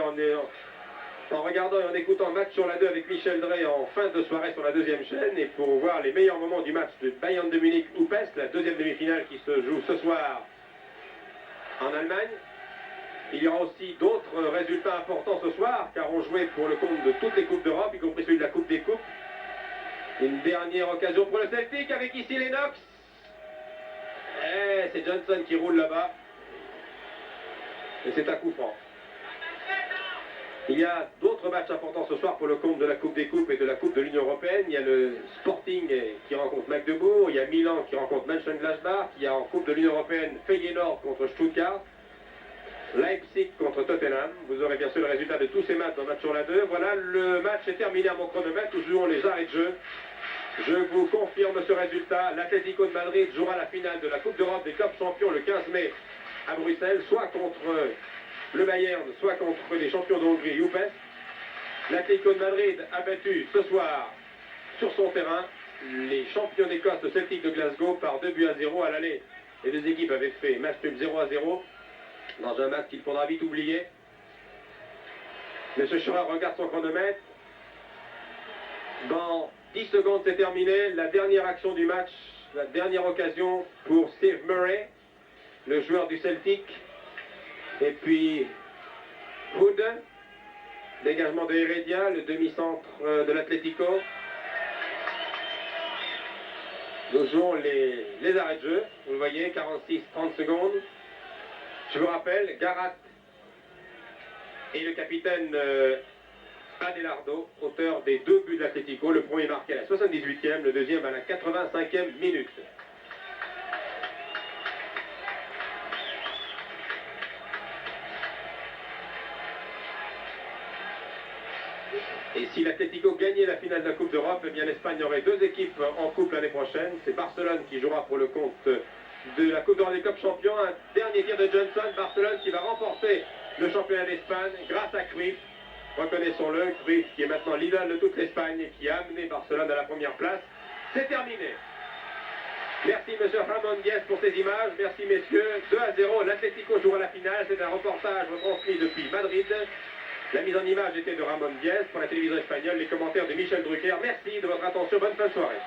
en regardant et en écoutant Match sur la 2 avec Michel Drey en fin de soirée sur la 2e chaîne. Et pour voir les meilleurs moments du match de Bayern de Munich-Upest, la 2e demi-finale qui se joue ce soir en Allemagne. Il y aura aussi d'autres résultats importants ce soir, car on jouait pour le compte de toutes les Coupes d'Europe, y compris celui de la Coupe des Coupes. Une dernière occasion pour le Celtic avec ici Lennox. Et c'est Johnson qui roule là-bas. Et c'est un coup franc. Il y a d'autres matchs importants ce soir pour le compte de la Coupe des Coupes et de la Coupe de l'Union Européenne. Il y a le Sporting qui rencontre Magdebourg, il y a Milan qui rencontre Mönchengladbach, il y a en Coupe de l'Union Européenne Feyenoord contre Stuttgart, Leipzig contre Tottenham. Vous aurez bien sûr le résultat de tous ces matchs dans Match sur la 2. Voilà, le match est terminé à mon chronomètre. Nous jouons les arrêts de jeu. Je vous confirme ce résultat. L'Atlético de Madrid jouera la finale de la Coupe d'Europe des clubs champions le 15 mai à Bruxelles, soit contre le Bayern, soit contre les champions de Hongrie, Upest. L'Atlético de Madrid a battu ce soir sur son terrain les champions d'Écosse, le Celtic de Glasgow, par 2-0 à l'aller. Les deux équipes avaient fait match nul 0-0 dans un match qu'il faudra vite oublier. M. Scherer regarde son chronomètre. Dans 10 secondes, c'est terminé. La dernière action du match, la dernière occasion pour Steve Murray, le joueur du Celtic. Et puis Wood, dégagement de Heredia, le demi-centre de l'Atlético. Nous jouons les arrêts de jeu, vous le voyez, 46-30 secondes. Je vous rappelle, Garat et le capitaine Adelardo, auteur des 2 buts de l'Atlético, le premier marqué à la 78e, le deuxième à la 85e minute. Et si l'Atlético gagnait la finale de la Coupe d'Europe, eh bien l'Espagne aurait deux équipes en coupe l'année prochaine. C'est Barcelone qui jouera pour le compte de la Coupe d'Europe des Clubs Champions. Un dernier tir de Johnson, Barcelone qui va remporter le championnat d'Espagne grâce à Cruyff. Reconnaissons-le, Cruyff qui est maintenant l'idole de toute l'Espagne et qui a amené Barcelone à la première place. C'est terminé. Merci monsieur Ramon Diaz pour ces images. Merci messieurs. 2-0, l'Atlético jouera la finale. C'est un reportage retransmis depuis Madrid. La mise en image était de Ramon Diaz pour la télévision espagnole. Les commentaires de Michel Drucker. Merci de votre attention. Bonne fin de soirée.